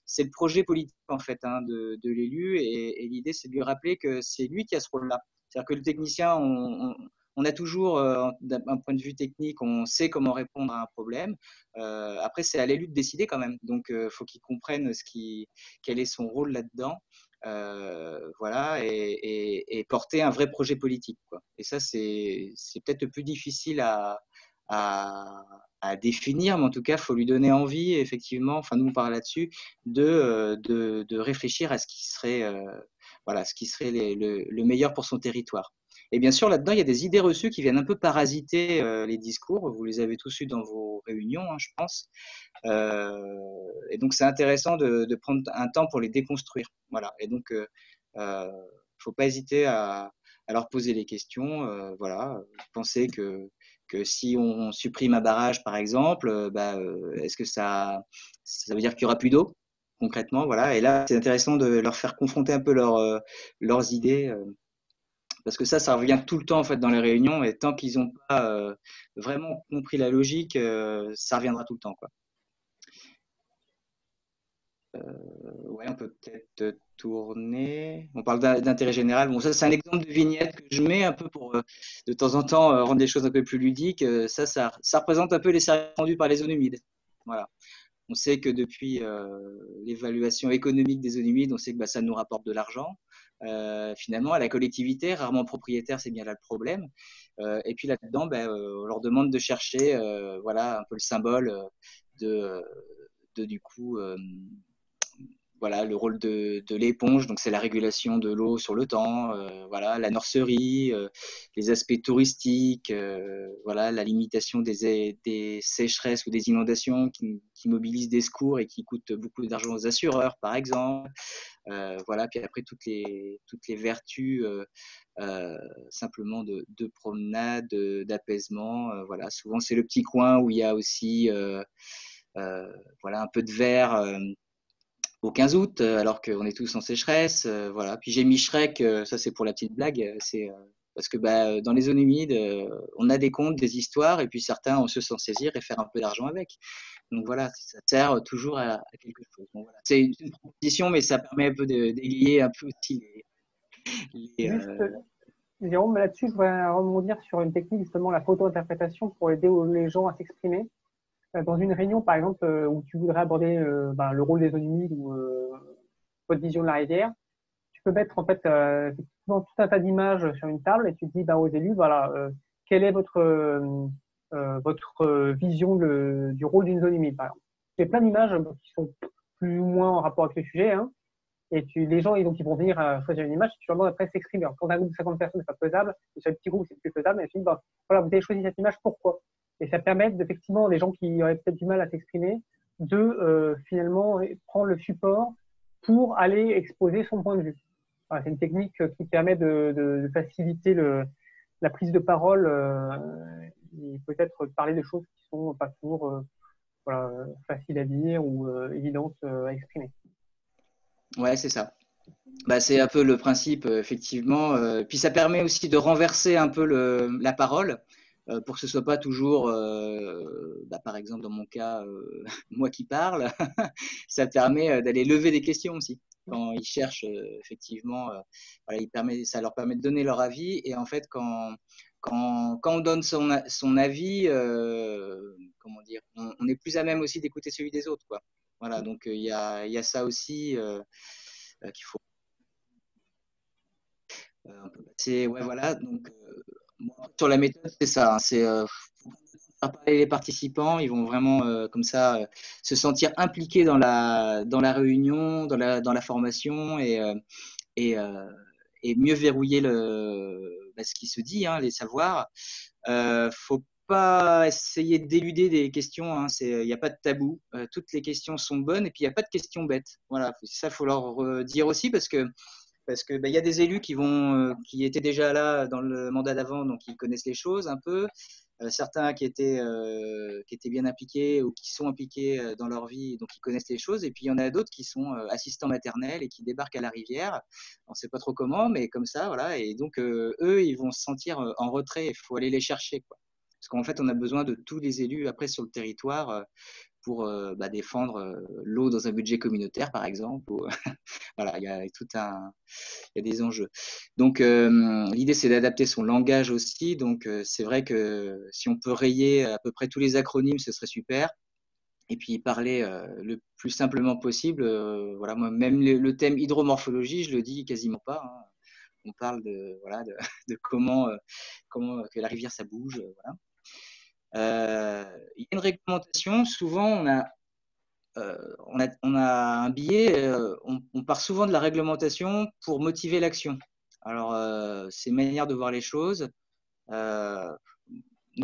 c'est le projet politique en fait hein, de l'élu. Et l'idée, c'est de lui rappeler que c'est lui qui a ce rôle-là. C'est-à-dire que le technicien, on a toujours, d'un point de vue technique, on sait comment répondre à un problème. Après, c'est à l'élu de décider quand même. Donc, il faut qu'il comprenne quel est son rôle là-dedans. voilà, et porter un vrai projet politique, quoi. Et ça, c'est peut-être le plus difficile à, à définir, mais en tout cas, il faut lui donner envie, effectivement, enfin, nous, on parle là-dessus, de réfléchir à ce qui serait, voilà, ce qui serait le meilleur pour son territoire. Et bien sûr, là-dedans, il y a des idées reçues qui viennent un peu parasiter les discours. Vous les avez tous eus dans vos réunions, hein, je pense. Et donc, c'est intéressant de prendre un temps pour les déconstruire. Voilà. Et donc, faut pas hésiter à leur poser les questions. Voilà. Penser que si on supprime un barrage, par exemple, est-ce que ça veut dire qu'il n'y aura plus d'eau, concrètement? Voilà. Et là, c'est intéressant de leur faire confronter un peu leurs idées. Parce que ça revient tout le temps en fait dans les réunions, et tant qu'ils n'ont pas vraiment compris la logique, ça reviendra tout le temps, quoi. Ouais, on peut peut-être tourner. On parle d'intérêt général. Bon, ça, c'est un exemple de vignette que je mets un peu pour, de temps en temps, rendre les choses un peu plus ludiques. Ça représente un peu les services rendus par les zones humides. Voilà. On sait que depuis l'évaluation économique des zones humides, on sait que ça nous rapporte de l'argent. Finalement, à la collectivité, rarement propriétaire, c'est bien là le problème. Et puis là-dedans, on leur demande de chercher, voilà, un peu le symbole du coup, voilà, le rôle de l'éponge. Donc c'est la régulation de l'eau sur le temps, voilà, la nurserie, les aspects touristiques, voilà, la limitation des sécheresses ou des inondations qui mobilisent des secours et qui coûtent beaucoup d'argent aux assureurs, par exemple. Voilà, puis après toutes les vertus simplement de promenade, d'apaisement. Voilà, souvent c'est le petit coin où il y a aussi voilà, un peu de verre au 15 août, alors qu'on est tous en sécheresse. Voilà. Puis j'ai mis Shrek, ça c'est pour la petite blague, c'est parce que dans les zones humides, on a des contes, des histoires, et puis certains on se s'en saisir et faire un peu d'argent avec. Donc voilà, ça sert toujours à quelque chose. Donc, voilà. C'est une proposition, mais ça permet un peu d'égayer un peu aussi Juste, Jérôme, là-dessus, je voudrais rebondir sur une technique, justement, la photo-interprétation pour aider les gens à s'exprimer. Dans une réunion, par exemple, où tu voudrais aborder le rôle des zones humides ou votre vision de la rivière, tu peux mettre en fait effectivement tout un tas d'images sur une table et tu te dis aux élus, voilà, quelle est votre vision du rôle d'une zone humide, par exemple. Il y a plein d'images qui sont plus ou moins en rapport avec le sujet, hein, et les gens donc, ils vont venir choisir une image, tu leur demandes après s'exprimer. Alors, quand un groupe de 50 personnes, c'est pas faisable, et sur un petit groupe, c'est plus faisable, mais tu dis, voilà, vous avez choisi cette image, pourquoi? Et ça permet effectivement les gens qui auraient peut-être du mal à s'exprimer de finalement prendre le support pour aller exposer son point de vue. Voilà, c'est une technique qui permet de faciliter la prise de parole et peut-être parler de choses qui sont pas toujours voilà, faciles à dire ou évidentes à exprimer. Ouais, c'est ça. C'est un peu le principe, effectivement. Puis ça permet aussi de renverser un peu la parole pour que ce soit pas toujours, par exemple dans mon cas, moi qui parle. Ça permet d'aller lever des questions aussi. Quand ils cherchent effectivement, voilà, ça leur permet de donner leur avis. Et en fait, quand on donne son avis, comment dire, on est plus à même aussi d'écouter celui des autres, quoi. Voilà, donc il y a ça aussi qu'il faut. On peut passer, ouais, voilà. Donc, sur la méthode, c'est ça. Hein, c'est faire parler les participants. Ils vont vraiment, comme ça, se sentir impliqués dans la réunion, dans la formation, et mieux verrouiller ce qui se dit, hein, les savoirs. Faut pas essayer d'éluder des questions. Hein, il n'y a pas de tabou. Toutes les questions sont bonnes, et puis il n'y a pas de questions bêtes. Voilà, ça faut leur dire aussi, parce que y a des élus qui étaient déjà là dans le mandat d'avant, donc ils connaissent les choses un peu. Certains qui étaient bien impliqués ou qui sont impliqués dans leur vie, donc ils connaissent les choses. Et puis il y en a d'autres qui sont assistants maternels et qui débarquent à la rivière. On ne sait pas trop comment, mais comme ça, voilà. Et donc eux, ils vont se sentir en retrait. Il faut aller les chercher, quoi. Parce qu'en fait, on a besoin de tous les élus après sur le territoire pour défendre l'eau dans un budget communautaire, par exemple. Ou voilà, il y a des enjeux. Donc, l'idée, c'est d'adapter son langage aussi. Donc, c'est vrai que si on peut rayer à peu près tous les acronymes, ce serait super. et puis parler le plus simplement possible. Voilà, moi, même le thème hydromorphologie, je le dis quasiment pas, hein. On parle de, voilà, de comment, comment que la rivière ça bouge. Voilà. Il y a une réglementation. Souvent, on a un biais. On part souvent de la réglementation pour motiver l'action. Alors, c'est une manière de voir les choses. Nous,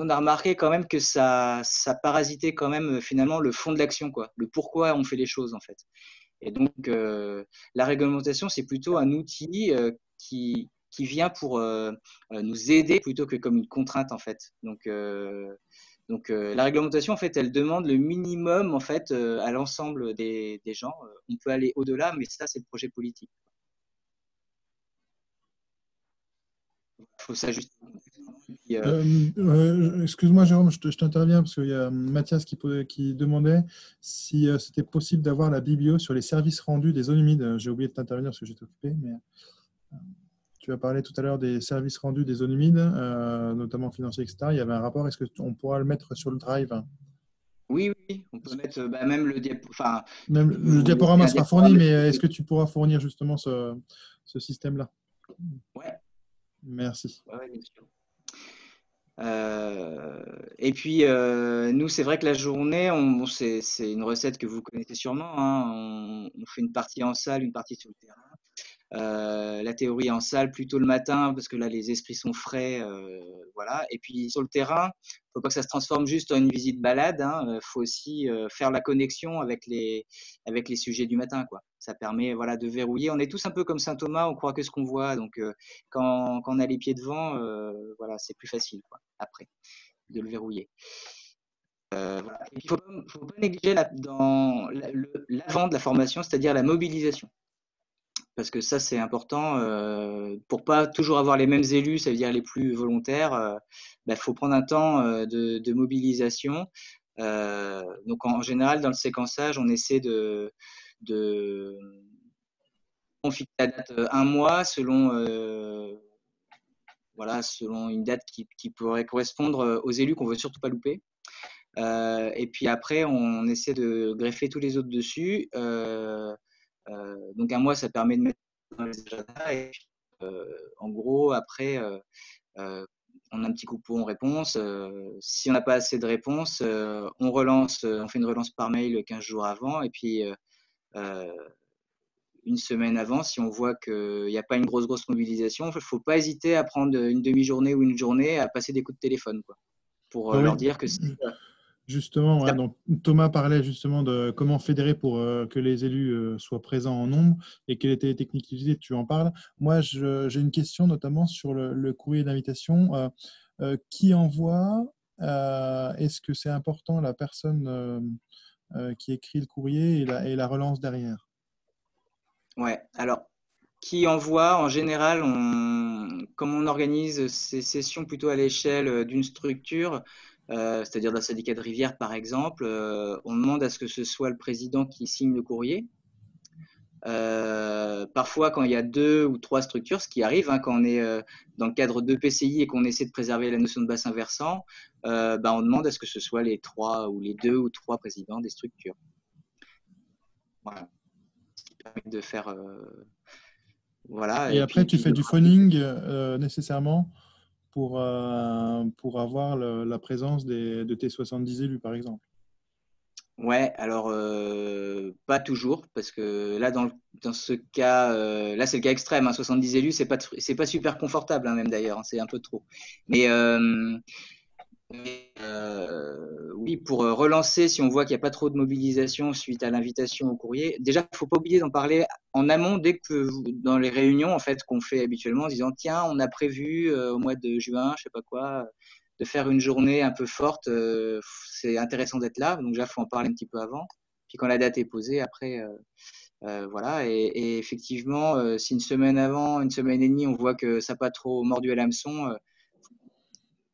on a remarqué quand même que ça parasitait quand même finalement le fond de l'action, quoi, le pourquoi on fait les choses en fait. Et donc, la réglementation, c'est plutôt un outil qui vient pour nous aider plutôt que comme une contrainte en fait. Donc, la réglementation, en fait, elle demande le minimum en fait à l'ensemble des gens. On peut aller au-delà, mais ça, c'est le projet politique. Il faut s'ajuster. Excuse-moi, Jérôme, je t'interviens parce qu'il y a Mathias qui demandait si c'était possible d'avoir la biblio sur les services rendus des zones humides. J'ai oublié de t'intervenir parce que j'étais occupé, mais tu as parlé tout à l'heure des services rendus des zones humides, notamment financiers, etc. Il y avait un rapport. Est-ce qu'on pourra le mettre sur le drive? Oui, on peut mettre même le même le diaporama sera fourni, mais est-ce que tu pourras fournir justement ce système-là? Ouais. Merci. Ouais, bien sûr. Et puis, nous, c'est vrai que la journée, c'est une recette que vous connaissez sûrement, hein. On fait une partie en salle, une partie sur le terrain. La théorie en salle plutôt le matin parce que là les esprits sont frais, voilà. Et puis sur le terrain, faut pas que ça se transforme juste en une visite balade, hein. Faut aussi faire la connexion avec les sujets du matin, quoi. Ça permet voilà de verrouiller. On est tous un peu comme Saint Thomas, on croit que ce qu'on voit. Donc quand on a les pieds devant, voilà, c'est plus facile, quoi, après de le verrouiller. Voilà. Il faut pas négliger dans l'avant de la formation, c'est-à-dire la mobilisation. Parce que ça, c'est important pour pas toujours avoir les mêmes élus, ça veut dire les plus volontaires. Faut prendre un temps de mobilisation. Donc, en général, dans le séquençage, on essaie on fixe la date un mois selon, voilà, selon une date qui pourrait correspondre aux élus qu'on veut surtout pas louper. Et puis après, on essaie de greffer tous les autres dessus. Donc un mois, ça permet de mettre dans les agendas. Et puis, en gros, après, on a un petit coupon réponse. Si on n'a pas assez de réponses, on relance, on fait une relance par mail 15 jours avant. Et puis, une semaine avant, si on voit qu'il n'y a pas une grosse mobilisation, il ne faut pas hésiter à prendre une demi-journée ou une journée à passer des coups de téléphone, quoi, pour leur dire que c'est… Justement, ouais, donc Thomas parlait justement de comment fédérer pour que les élus soient présents en nombre et quelles étaient les techniques utilisées, tu en parles. Moi, j'ai une question notamment sur le courrier d'invitation. Qui envoie? Est-ce que c'est important la personne qui écrit le courrier et la relance derrière? Ouais, alors, qui envoie, en général, comme on organise ces sessions plutôt à l'échelle d'une structure, c'est-à-dire d'un syndicat de rivière par exemple, on demande à ce que ce soit le président qui signe le courrier. Parfois, quand il y a 2 ou 3 structures, ce qui arrive hein, quand on est dans le cadre de PCI et qu'on essaie de préserver la notion de bassin versant, on demande à ce que ce soit les 3 ou les 2 ou 3 présidents des structures. Voilà. Ce qui permet de faire… voilà. Et après, tu fais du phoning nécessairement pour avoir la présence de tes 70 élus, par exemple. Ouais, alors pas toujours, parce que là, dans ce cas, là c'est le cas extrême, hein, 70 élus, c'est pas super confortable, hein, même d'ailleurs, hein, c'est un peu trop. Mais oui, pour relancer, si on voit qu'il n'y a pas trop de mobilisation suite à l'invitation au courrier, déjà, il ne faut pas oublier d'en parler en amont, dès que dans les réunions en fait qu'on fait habituellement, en disant tiens, on a prévu au mois de juin, je sais pas quoi, de faire une journée un peu forte, c'est intéressant d'être là, donc déjà, il faut en parler un petit peu avant. Puis quand la date est posée, après, voilà. Et effectivement, si une semaine avant, une semaine et demie, on voit que ça n'a pas trop mordu à l'hameçon,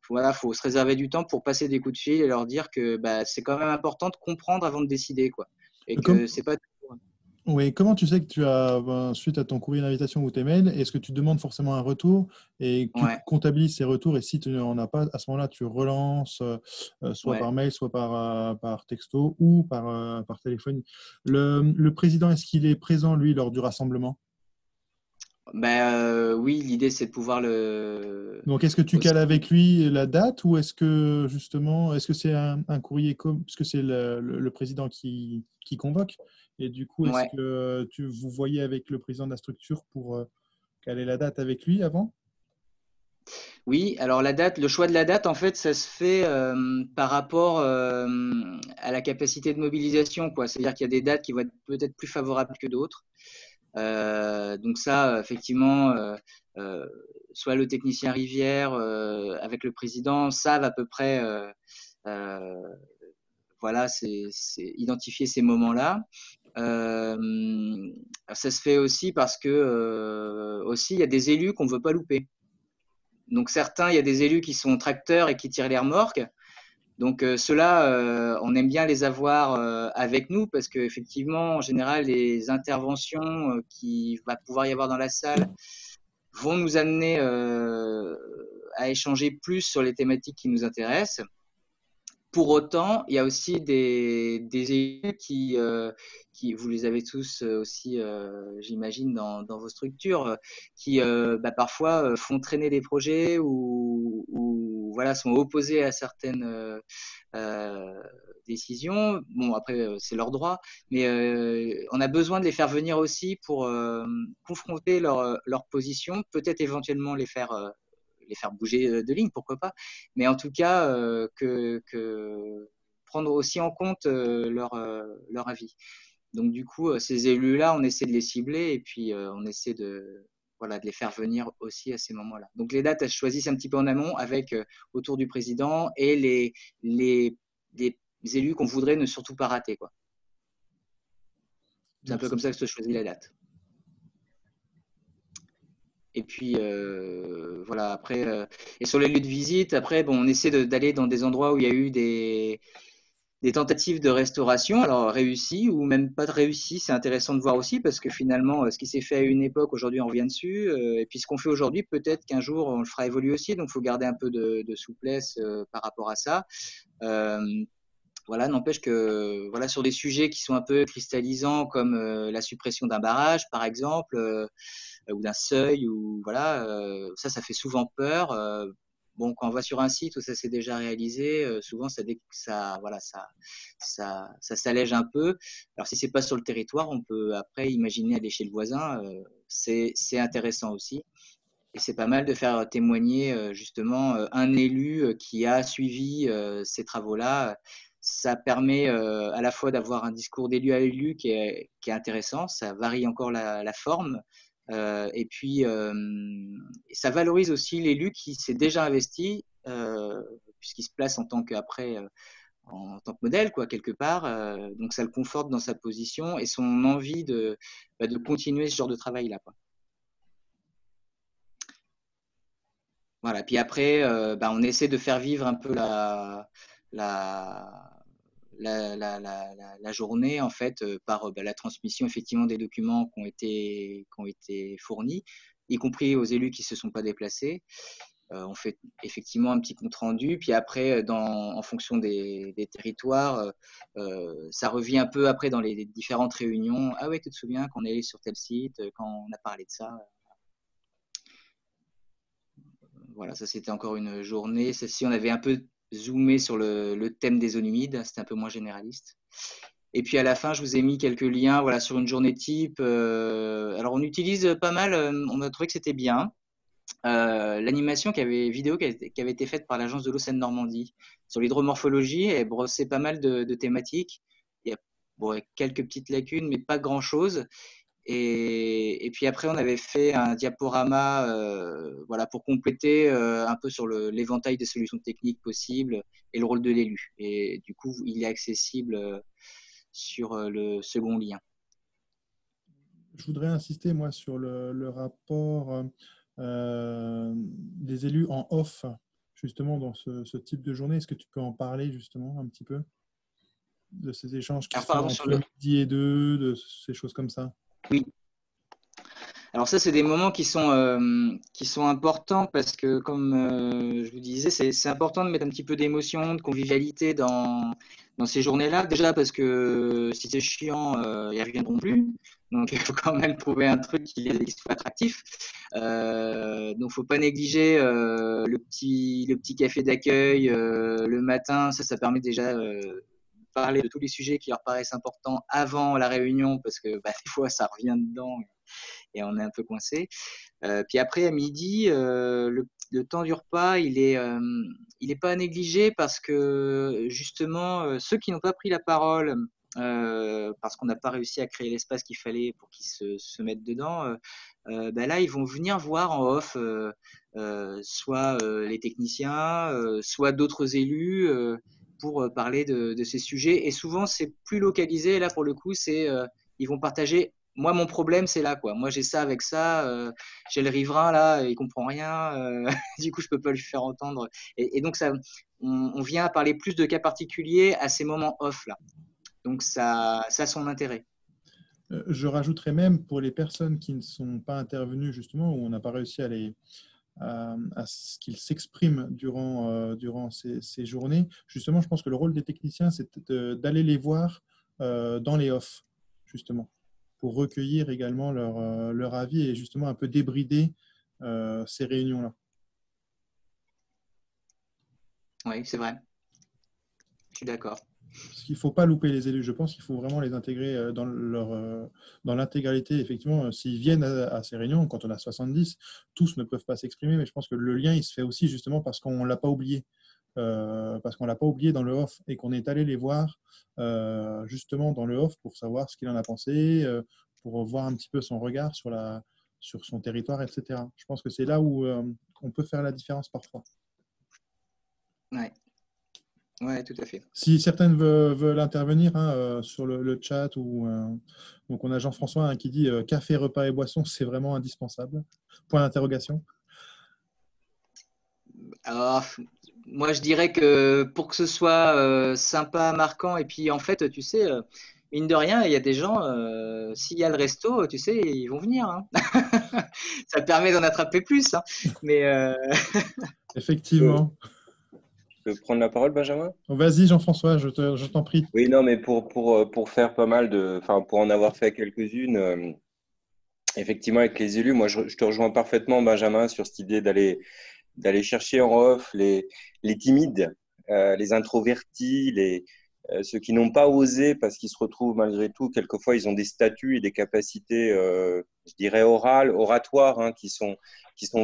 voilà, faut se réserver du temps pour passer des coups de fil et leur dire que c'est quand même important de comprendre avant de décider, quoi. Et que c'est pas… Oui, comment tu sais que tu as, suite à ton courrier d'invitation ou tes mails, est-ce que tu demandes forcément un retour et que tu Ouais, comptabilises ces retours et si tu n'en as pas, à ce moment-là, tu relances soit ouais. par mail, soit par texto ou par téléphone. Le président, est-ce qu'il est présent, lui, lors du rassemblement? Oui, l'idée c'est de pouvoir le Donc, est-ce que tu aussi. cales avec lui la date ou est-ce que justement, est-ce que c'est un courrier puisque c'est le président qui convoque? Et du coup, est-ce Ouais. que vous voyez avec le président de la structure pour caler la date avec lui avant? Oui, alors la date, le choix de la date, en fait, ça se fait par rapport à la capacité de mobilisation, quoi. C'est-à-dire qu'il y a des dates qui vont être peut-être plus favorables que d'autres. Donc ça, effectivement, euh, soit le technicien Rivière avec le président savent à peu près, euh, voilà, c'est identifier ces moments-là. Ça se fait aussi parce que aussi il y a des élus qu'on veut pas louper. Donc certains, il y a des élus qui sont tracteurs et qui tirent les remorques. Donc ceux-là, on aime bien les avoir avec nous parce qu'effectivement, en général, les interventions qui va pouvoir y avoir dans la salle vont nous amener à échanger plus sur les thématiques qui nous intéressent. Pour autant, il y a aussi des élus qui, vous les avez tous aussi, j'imagine, dans vos structures, qui parfois font traîner des projets ou voilà, sont opposés à certaines euh, décisions. Bon, après, c'est leur droit, mais on a besoin de les faire venir aussi pour confronter leur position, peut-être éventuellement les faire bouger de ligne, pourquoi pas. Mais en tout cas, que prendre aussi en compte leur avis. Donc du coup, ces élus-là, on essaie de les cibler et puis on essaie de, voilà, de les faire venir aussi à ces moments-là. Donc les dates, elles se choisissent un petit peu en amont avec autour du président et les élus qu'on voudrait ne surtout pas rater, quoi. C'est un peu comme Merci. ça que se choisit la date. Et puis voilà, après, et sur les lieux de visite, après, bon, on essaie d'aller dans des endroits où il y a eu des tentatives de restauration, alors réussies ou même pas réussies, c'est intéressant de voir aussi parce que finalement, ce qui s'est fait à une époque, aujourd'hui on revient dessus, et puis ce qu'on fait aujourd'hui, peut-être qu'un jour on le fera évoluer aussi, donc il faut garder un peu de souplesse par rapport à ça. Euh, voilà, n'empêche que voilà, sur des sujets qui sont un peu cristallisants comme la suppression d'un barrage, par exemple, ou d'un seuil, ou voilà, ça fait souvent peur. Bon, quand on va sur un site où ça s'est déjà réalisé, souvent voilà, ça s'allège un peu. Alors si c'est pas sur le territoire, on peut après imaginer aller chez le voisin. C'est intéressant aussi. Et c'est pas mal de faire témoigner justement un élu qui a suivi ces travaux-là. Ça permet à la fois d'avoir un discours d'élu à élu qui est intéressant, ça varie encore la forme, et puis ça valorise aussi l'élu qui s'est déjà investi, puisqu'il se place en tant qu'après en tant que modèle, quoi, quelque part. Donc ça le conforte dans sa position et son envie de continuer ce genre de travail-là, quoi. Voilà. Puis après, on essaie de faire vivre un peu la, la journée, en fait, par la transmission effectivement des documents qui ont été fournis, y compris aux élus qui ne se sont pas déplacés. On fait effectivement un petit compte rendu. Puis après, en fonction des territoires, ça revient un peu après dans les différentes réunions. Ah ouais, tu te souviens qu'on est allé sur tel site, quand on a parlé de ça. Voilà, ça c'était encore une journée. Celle-ci, on avait un peu zoomé sur le thème des zones humides, c'était un peu moins généraliste. Et puis à la fin, je vous ai mis quelques liens, voilà, sur une journée type. Alors on utilise pas mal, on a trouvé que c'était bien. L'animation qui avait été faite par l'agence de l'eau Seine-Normandie sur l'hydromorphologie, elle brossait pas mal de thématiques. Il y a bon, quelques petites lacunes, mais pas grand-chose. Et puis après, on avait fait un diaporama voilà, pour compléter un peu sur l'éventail des solutions techniques possibles et le rôle de l'élu. Et du coup, il est accessible sur le second lien. Je voudrais insister, moi, sur le rapport des élus en off, justement, dans ce type de journée. Est-ce que tu peux en parler, justement, un petit peu? de ces échanges qui Alors, sont pardon, sur entre midi et 2, de ces choses comme ça? Oui. Alors ça, c'est des moments qui sont importants parce que, comme je vous disais, c'est important de mettre un petit peu d'émotion, de convivialité dans ces journées-là. Déjà parce que si c'est chiant, ils ne reviendront plus. Donc, il faut quand même trouver un truc qui soit attractif. Donc, il ne faut pas négliger le petit café d'accueil le matin. Ça permet déjà de parler de tous les sujets qui leur paraissent importants avant la réunion parce que des fois, ça revient dedans et on est un peu coincé. Puis après, à midi, le temps du repas, il est pas à négliger parce que justement, ceux qui n'ont pas pris la parole, parce qu'on n'a pas réussi à créer l'espace qu'il fallait pour qu'ils se mettent dedans, là, ils vont venir voir en off, soit les techniciens, soit d'autres élus. Pour parler de ces sujets. Et souvent, c'est plus localisé. Là, pour le coup, ils vont partager moi, mon problème, c'est là, quoi. Moi, j'ai ça avec ça. J'ai le riverain, là, il comprend rien. Du coup, je peux pas lui faire entendre. Et donc, on vient à parler plus de cas particuliers à ces moments off, là. Donc, ça a son intérêt. Je rajouterais même pour les personnes qui ne sont pas intervenues, justement, où on n'a pas réussi à ce qu'ils s'expriment durant ces journées. Justement, je pense que le rôle des techniciens, c'est d'aller les voir dans les off, justement, pour recueillir également leur avis et justement un peu débrider ces réunions-là. Oui, c'est vrai. Je suis d'accord. Parce qu'il ne faut pas louper les élus. Je pense qu'il faut vraiment les intégrer dans l'intégralité. Effectivement, s'ils viennent à ces réunions, quand on a 70, tous ne peuvent pas s'exprimer, mais je pense que le lien, il se fait aussi justement parce qu'on ne l'a pas oublié. Parce qu'on ne l'a pas oublié dans le off et qu'on est allé les voir justement dans le off pour savoir ce qu'il en a pensé, pour voir un petit peu son regard sur son territoire, etc. Je pense que c'est là où on peut faire la différence parfois. Ouais. Ouais, tout à fait. Si certaines veulent intervenir sur le chat, donc on a Jean-François qui dit café, repas et boissons, c'est vraiment indispensable. Point d'interrogation. Alors, moi, je dirais que pour que ce soit sympa, marquant, et puis en fait, tu sais, mine de rien, il y a des gens, s'il y a le resto, tu sais, ils vont venir. Hein. Ça permet d'en attraper plus. Hein. Mais Effectivement. Je peux prendre la parole, Benjamin? Vas-y, Jean-François, je t'en prie. Oui, non, mais pour faire pas mal enfin, pour en avoir fait quelques-unes, effectivement, avec les élus, moi, je te rejoins parfaitement, Benjamin, sur cette idée d'aller chercher en off les timides, les introvertis, ceux qui n'ont pas osé parce qu'ils se retrouvent malgré tout, quelquefois, ils ont des statuts et des capacités, je dirais, oratoires, hein, qui sont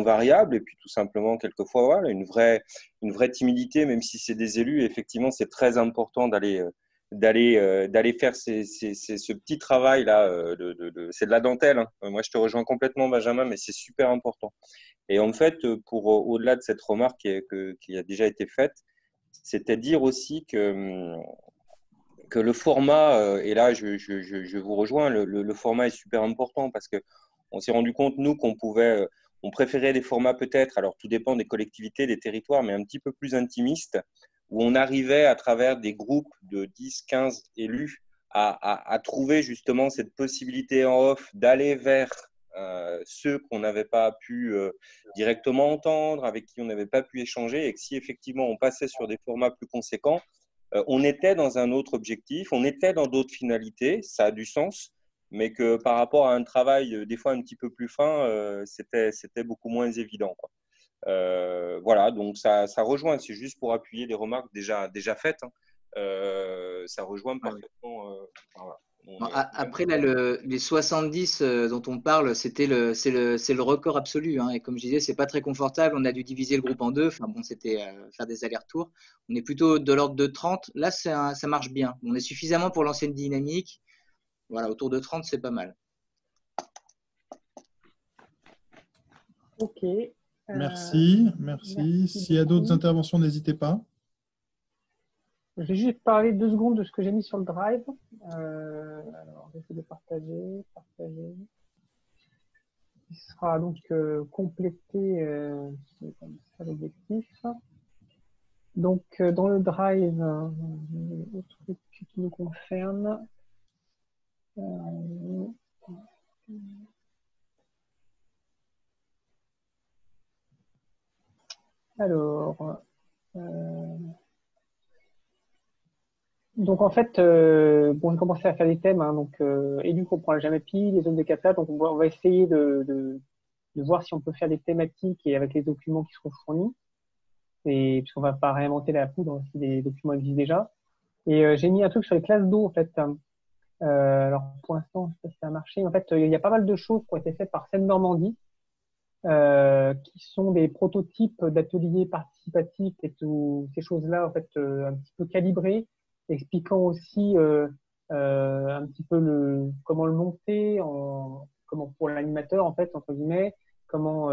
variables. Et puis, tout simplement, quelquefois, voilà, une vraie timidité, même si c'est des élus. Effectivement, c'est très important d'aller faire ce petit travail là c'est de la dentelle, hein. Moi je te rejoins complètement, Benjamin, mais c'est super important. Et en fait, pour au-delà de cette remarque qui a déjà été faite, c'est-à-dire aussi que le format, et là je vous rejoins, le format est super important parce que on s'est rendu compte, nous, on préférait des formats peut-être, alors tout dépend des collectivités, des territoires, mais un petit peu plus intimistes, où on arrivait à travers des groupes de 10, 15 élus à trouver justement cette possibilité en off d'aller vers ceux qu'on n'avait pas pu directement entendre, avec qui on n'avait pas pu échanger, et que si effectivement on passait sur des formats plus conséquents, on était dans un autre objectif, on était dans d'autres finalités, ça a du sens, mais que par rapport à un travail des fois un petit peu plus fin, c'était beaucoup moins évident, quoi. Voilà, donc ça rejoint, c'est juste pour appuyer des remarques déjà faites, hein. Ça rejoint parfaitement. Voilà. après, là, les 70 dont on parle, c'est le record absolu. Hein. Et comme je disais, c'est pas très confortable. On a dû diviser le groupe en deux. Enfin bon, c'était faire des allers-retours. On est plutôt de l'ordre de 30. Là, ça marche bien. On est suffisamment pour lancer une dynamique. Voilà, autour de 30, c'est pas mal. Ok. Merci. S'il y a d'autres beaucoup. interventions, n'hésitez pas. Je vais juste parler 2 secondes de ce que j'ai mis sur le drive. Alors, j'essaie de partager. Il sera donc complété, c'est l'objectif. Donc, dans le Drive, autre truc qui nous concerne. Alors, donc en fait, bon, j'ai commencé à faire des thèmes, hein, donc élu comprend la jamais pile, les zones de captage, donc on va essayer de voir si on peut faire des thématiques et avec les documents qui seront fournis, et puisqu'on va pas réinventer la poudre si les documents existent déjà. Et j'ai mis un truc sur les classes d'eau en fait. Alors pour l'instant, je sais pas si ça a marché. En fait, il y a pas mal de choses qui ont été faites par Seine-Normandie, qui sont des prototypes d'ateliers participatifs et toutes ces choses-là, en fait, un petit peu calibrées, expliquant aussi un petit peu comment le monter, comment pour l'animateur, en fait, entre guillemets, comment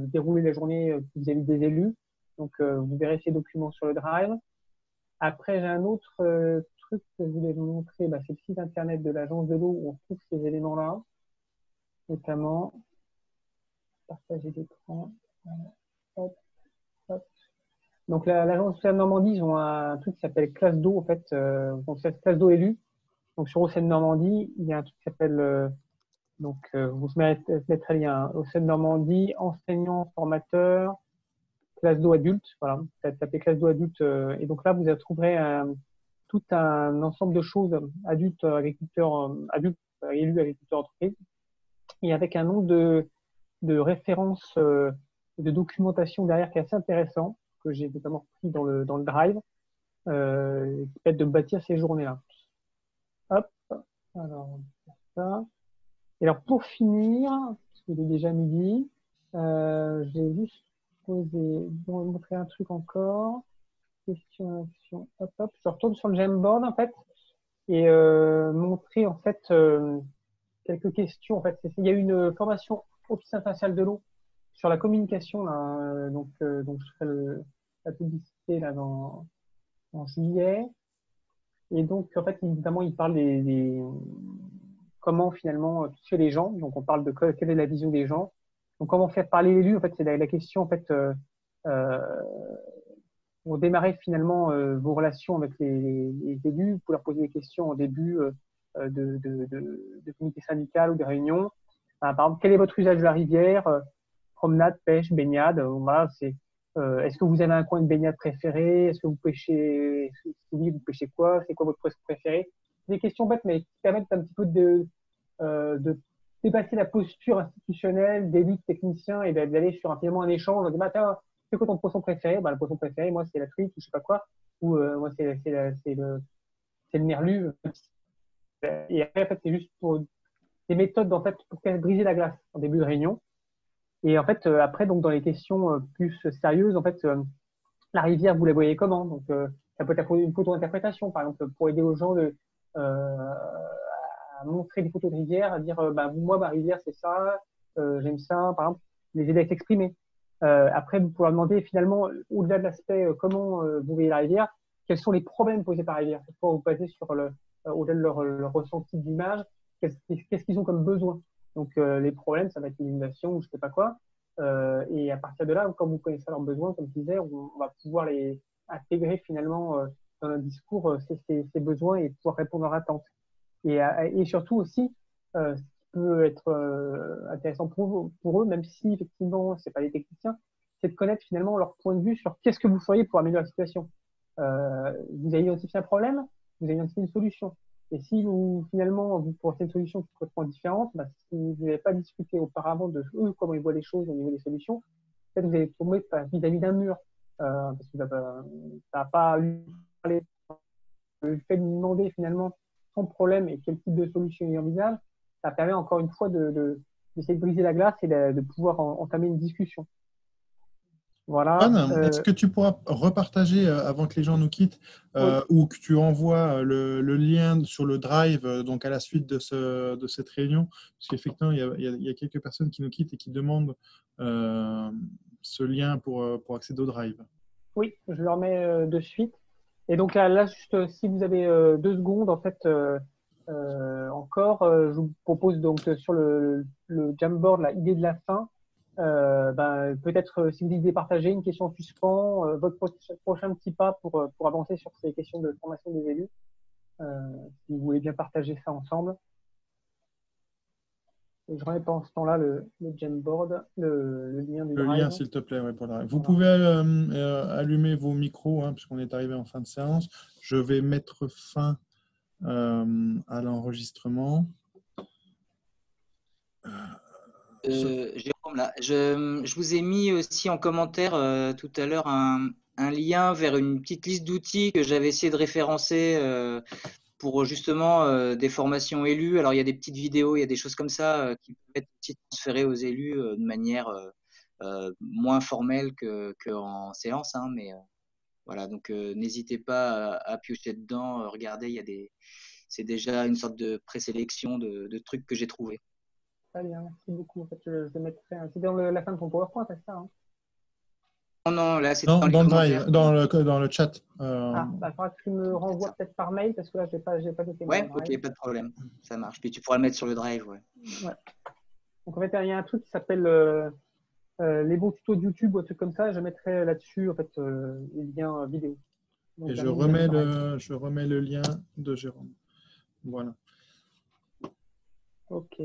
dérouler la journée vis-à-vis des élus. Donc, vous verrez ces documents sur le Drive. Après, j'ai un autre truc que je voulais vous montrer, bah, c'est le site internet de l'Agence de l'eau où on trouve ces éléments-là, notamment partager d'écran. Hop, hop. Donc l'agence Seine-Normandie, ils ont un truc qui s'appelle classe d'eau en fait, donc c'est classe d'eau élue. Donc sur Seine-Normandie, il y a un truc qui s'appelle vous mettrez le lien au Seine-Normandie, enseignant, formateur, classe d'eau adulte. Voilà, tapez classe d'eau adulte et donc là vous trouverez tout un ensemble de choses adultes, agriculteurs, adultes, élus, agriculteurs, entreprises, et avec un nombre de références de documentation derrière qui est assez intéressant, que j'ai notamment pris dans le Drive, qui permet de bâtir ces journées-là. Hop, alors, ça. Et alors, pour finir, parce qu'il est déjà midi, j'ai juste montrer un truc encore. Question, action, hop, hop. Je retourne sur le Jamboard, en fait, et montrer, en fait, quelques questions. En fait, il y a eu une formation Office international de l'eau sur la communication, là, donc je ferai la publicité là en juillet. Et donc, en fait, évidemment, il parle comment finalement toucher les gens. Donc, on parle de quelle est la vision des gens. Donc, comment faire parler l'élu. En fait, c'est la question, en fait, pour démarrer finalement vos relations avec les élus. Vous pouvez leur poser des questions en début de comité syndical ou de réunion. Par exemple, quel est votre usage de la rivière? Promenade, pêche, baignade. Voilà, est-ce que vous avez un coin de baignade préféré? Est-ce que vous pêchez? Si oui, vous pêchez quoi? C'est quoi votre poisson préféré? Des questions bêtes, mais qui permettent un petit peu de dépasser la posture institutionnelle d'élite technicien et d'aller sur finalement un échange. On dit, bah, tiens, c'est quoi ton poisson préféré? Bah, le poisson préféré, moi, c'est la truite ou je sais pas quoi. Ou moi, c'est le merlu. Et après, en fait, c'est juste pour des méthodes en fait, pour briser la glace en début de réunion. Et en fait, après, donc, dans les questions plus sérieuses, en fait, la rivière, vous la voyez comment? Donc, ça peut être une photo d'interprétation, par exemple, pour aider aux gens à montrer des photos de rivière, à dire, bah, moi, ma rivière, c'est ça, j'aime ça, par exemple, les aider à s'exprimer. Après, vous pouvez leur demander, finalement, au-delà de l'aspect comment vous voyez la rivière, quels sont les problèmes posés par la rivière? Cette fois, vous passez sur au-delà de leur ressenti d'image, qu'est-ce qu'ils ont comme besoin? Donc, les problèmes, ça va être l'inondation ou je sais pas quoi. Et à partir de là, quand vous connaissez leurs besoins, comme je disais, on va pouvoir les intégrer finalement dans notre discours ces besoins et pouvoir répondre à leurs attentes. Et surtout aussi, ce qui peut être intéressant pour eux, même si effectivement c'est pas des techniciens, c'est de connaître finalement leur point de vue sur qu'est-ce que vous feriez pour améliorer la situation. Vous avez identifié un problème, vous avez identifié une solution. Et si finalement vous pensez une solution qui est complètement différente, bah, si vous n'avez pas discuté auparavant de eux comment ils voient les choses au niveau des solutions, peut-être que vous allez tomber vis-à-vis d'un mur, parce que ça va pas lui parler. Le fait de lui demander finalement son problème et quel type de solution il envisage, ça permet encore une fois d'essayer de briser la glace et de pouvoir entamer une discussion. Voilà. Anne, est-ce que tu pourras repartager avant que les gens nous quittent ou que tu envoies le lien sur le Drive donc à la suite de cette réunion? Parce qu'effectivement, il y a quelques personnes qui nous quittent et qui demandent ce lien pour accéder au Drive. Oui, je le remets de suite. Et donc là juste si vous avez 2 secondes, en fait, encore, je vous propose donc sur le Jamboard, la idée de la fin, peut-être si vous décidez de partager une question en suspens, votre prochain petit pas pour avancer sur ces questions de formation des élus, si vous voulez bien partager ça ensemble. Et je remets pendant ce temps-là le Jamboard, le lien du Le Drive. lien, s'il te plaît, ouais, pour le Drive. Vous Voilà. pouvez allumer vos micros, hein, puisqu'on est arrivé en fin de séance. Je vais mettre fin à l'enregistrement. Jérôme, là, je vous ai mis aussi en commentaire tout à l'heure un lien vers une petite liste d'outils que j'avais essayé de référencer pour justement des formations élus. Alors, il y a des petites vidéos, il y a des choses comme ça qui peuvent être aussi transférées aux élus de manière moins formelle qu'en séance. Hein, mais voilà, donc n'hésitez pas à piocher dedans. Regardez, c'est déjà une sorte de présélection de trucs que j'ai trouvés. Très bien, merci beaucoup. En fait, je mettrai. C'est dans la fin de ton PowerPoint, c'est ça, hein? Non, là, c'est Non, dans les dans le commentaires. Drive, dans le chat. Ah, il faudra que tu me renvoies peut-être par mail parce que là, j'ai pas noté Ouais, mon Drive. ok, pas de problème. Ça marche. Puis tu pourras le mettre sur le Drive, ouais. Ouais. Donc en fait, il y a un truc qui s'appelle les bons tutos de YouTube ou un truc comme ça. Je mettrai là-dessus en fait les liens vidéo. Donc, Et je remets le lien de Jérôme. Voilà. Ok.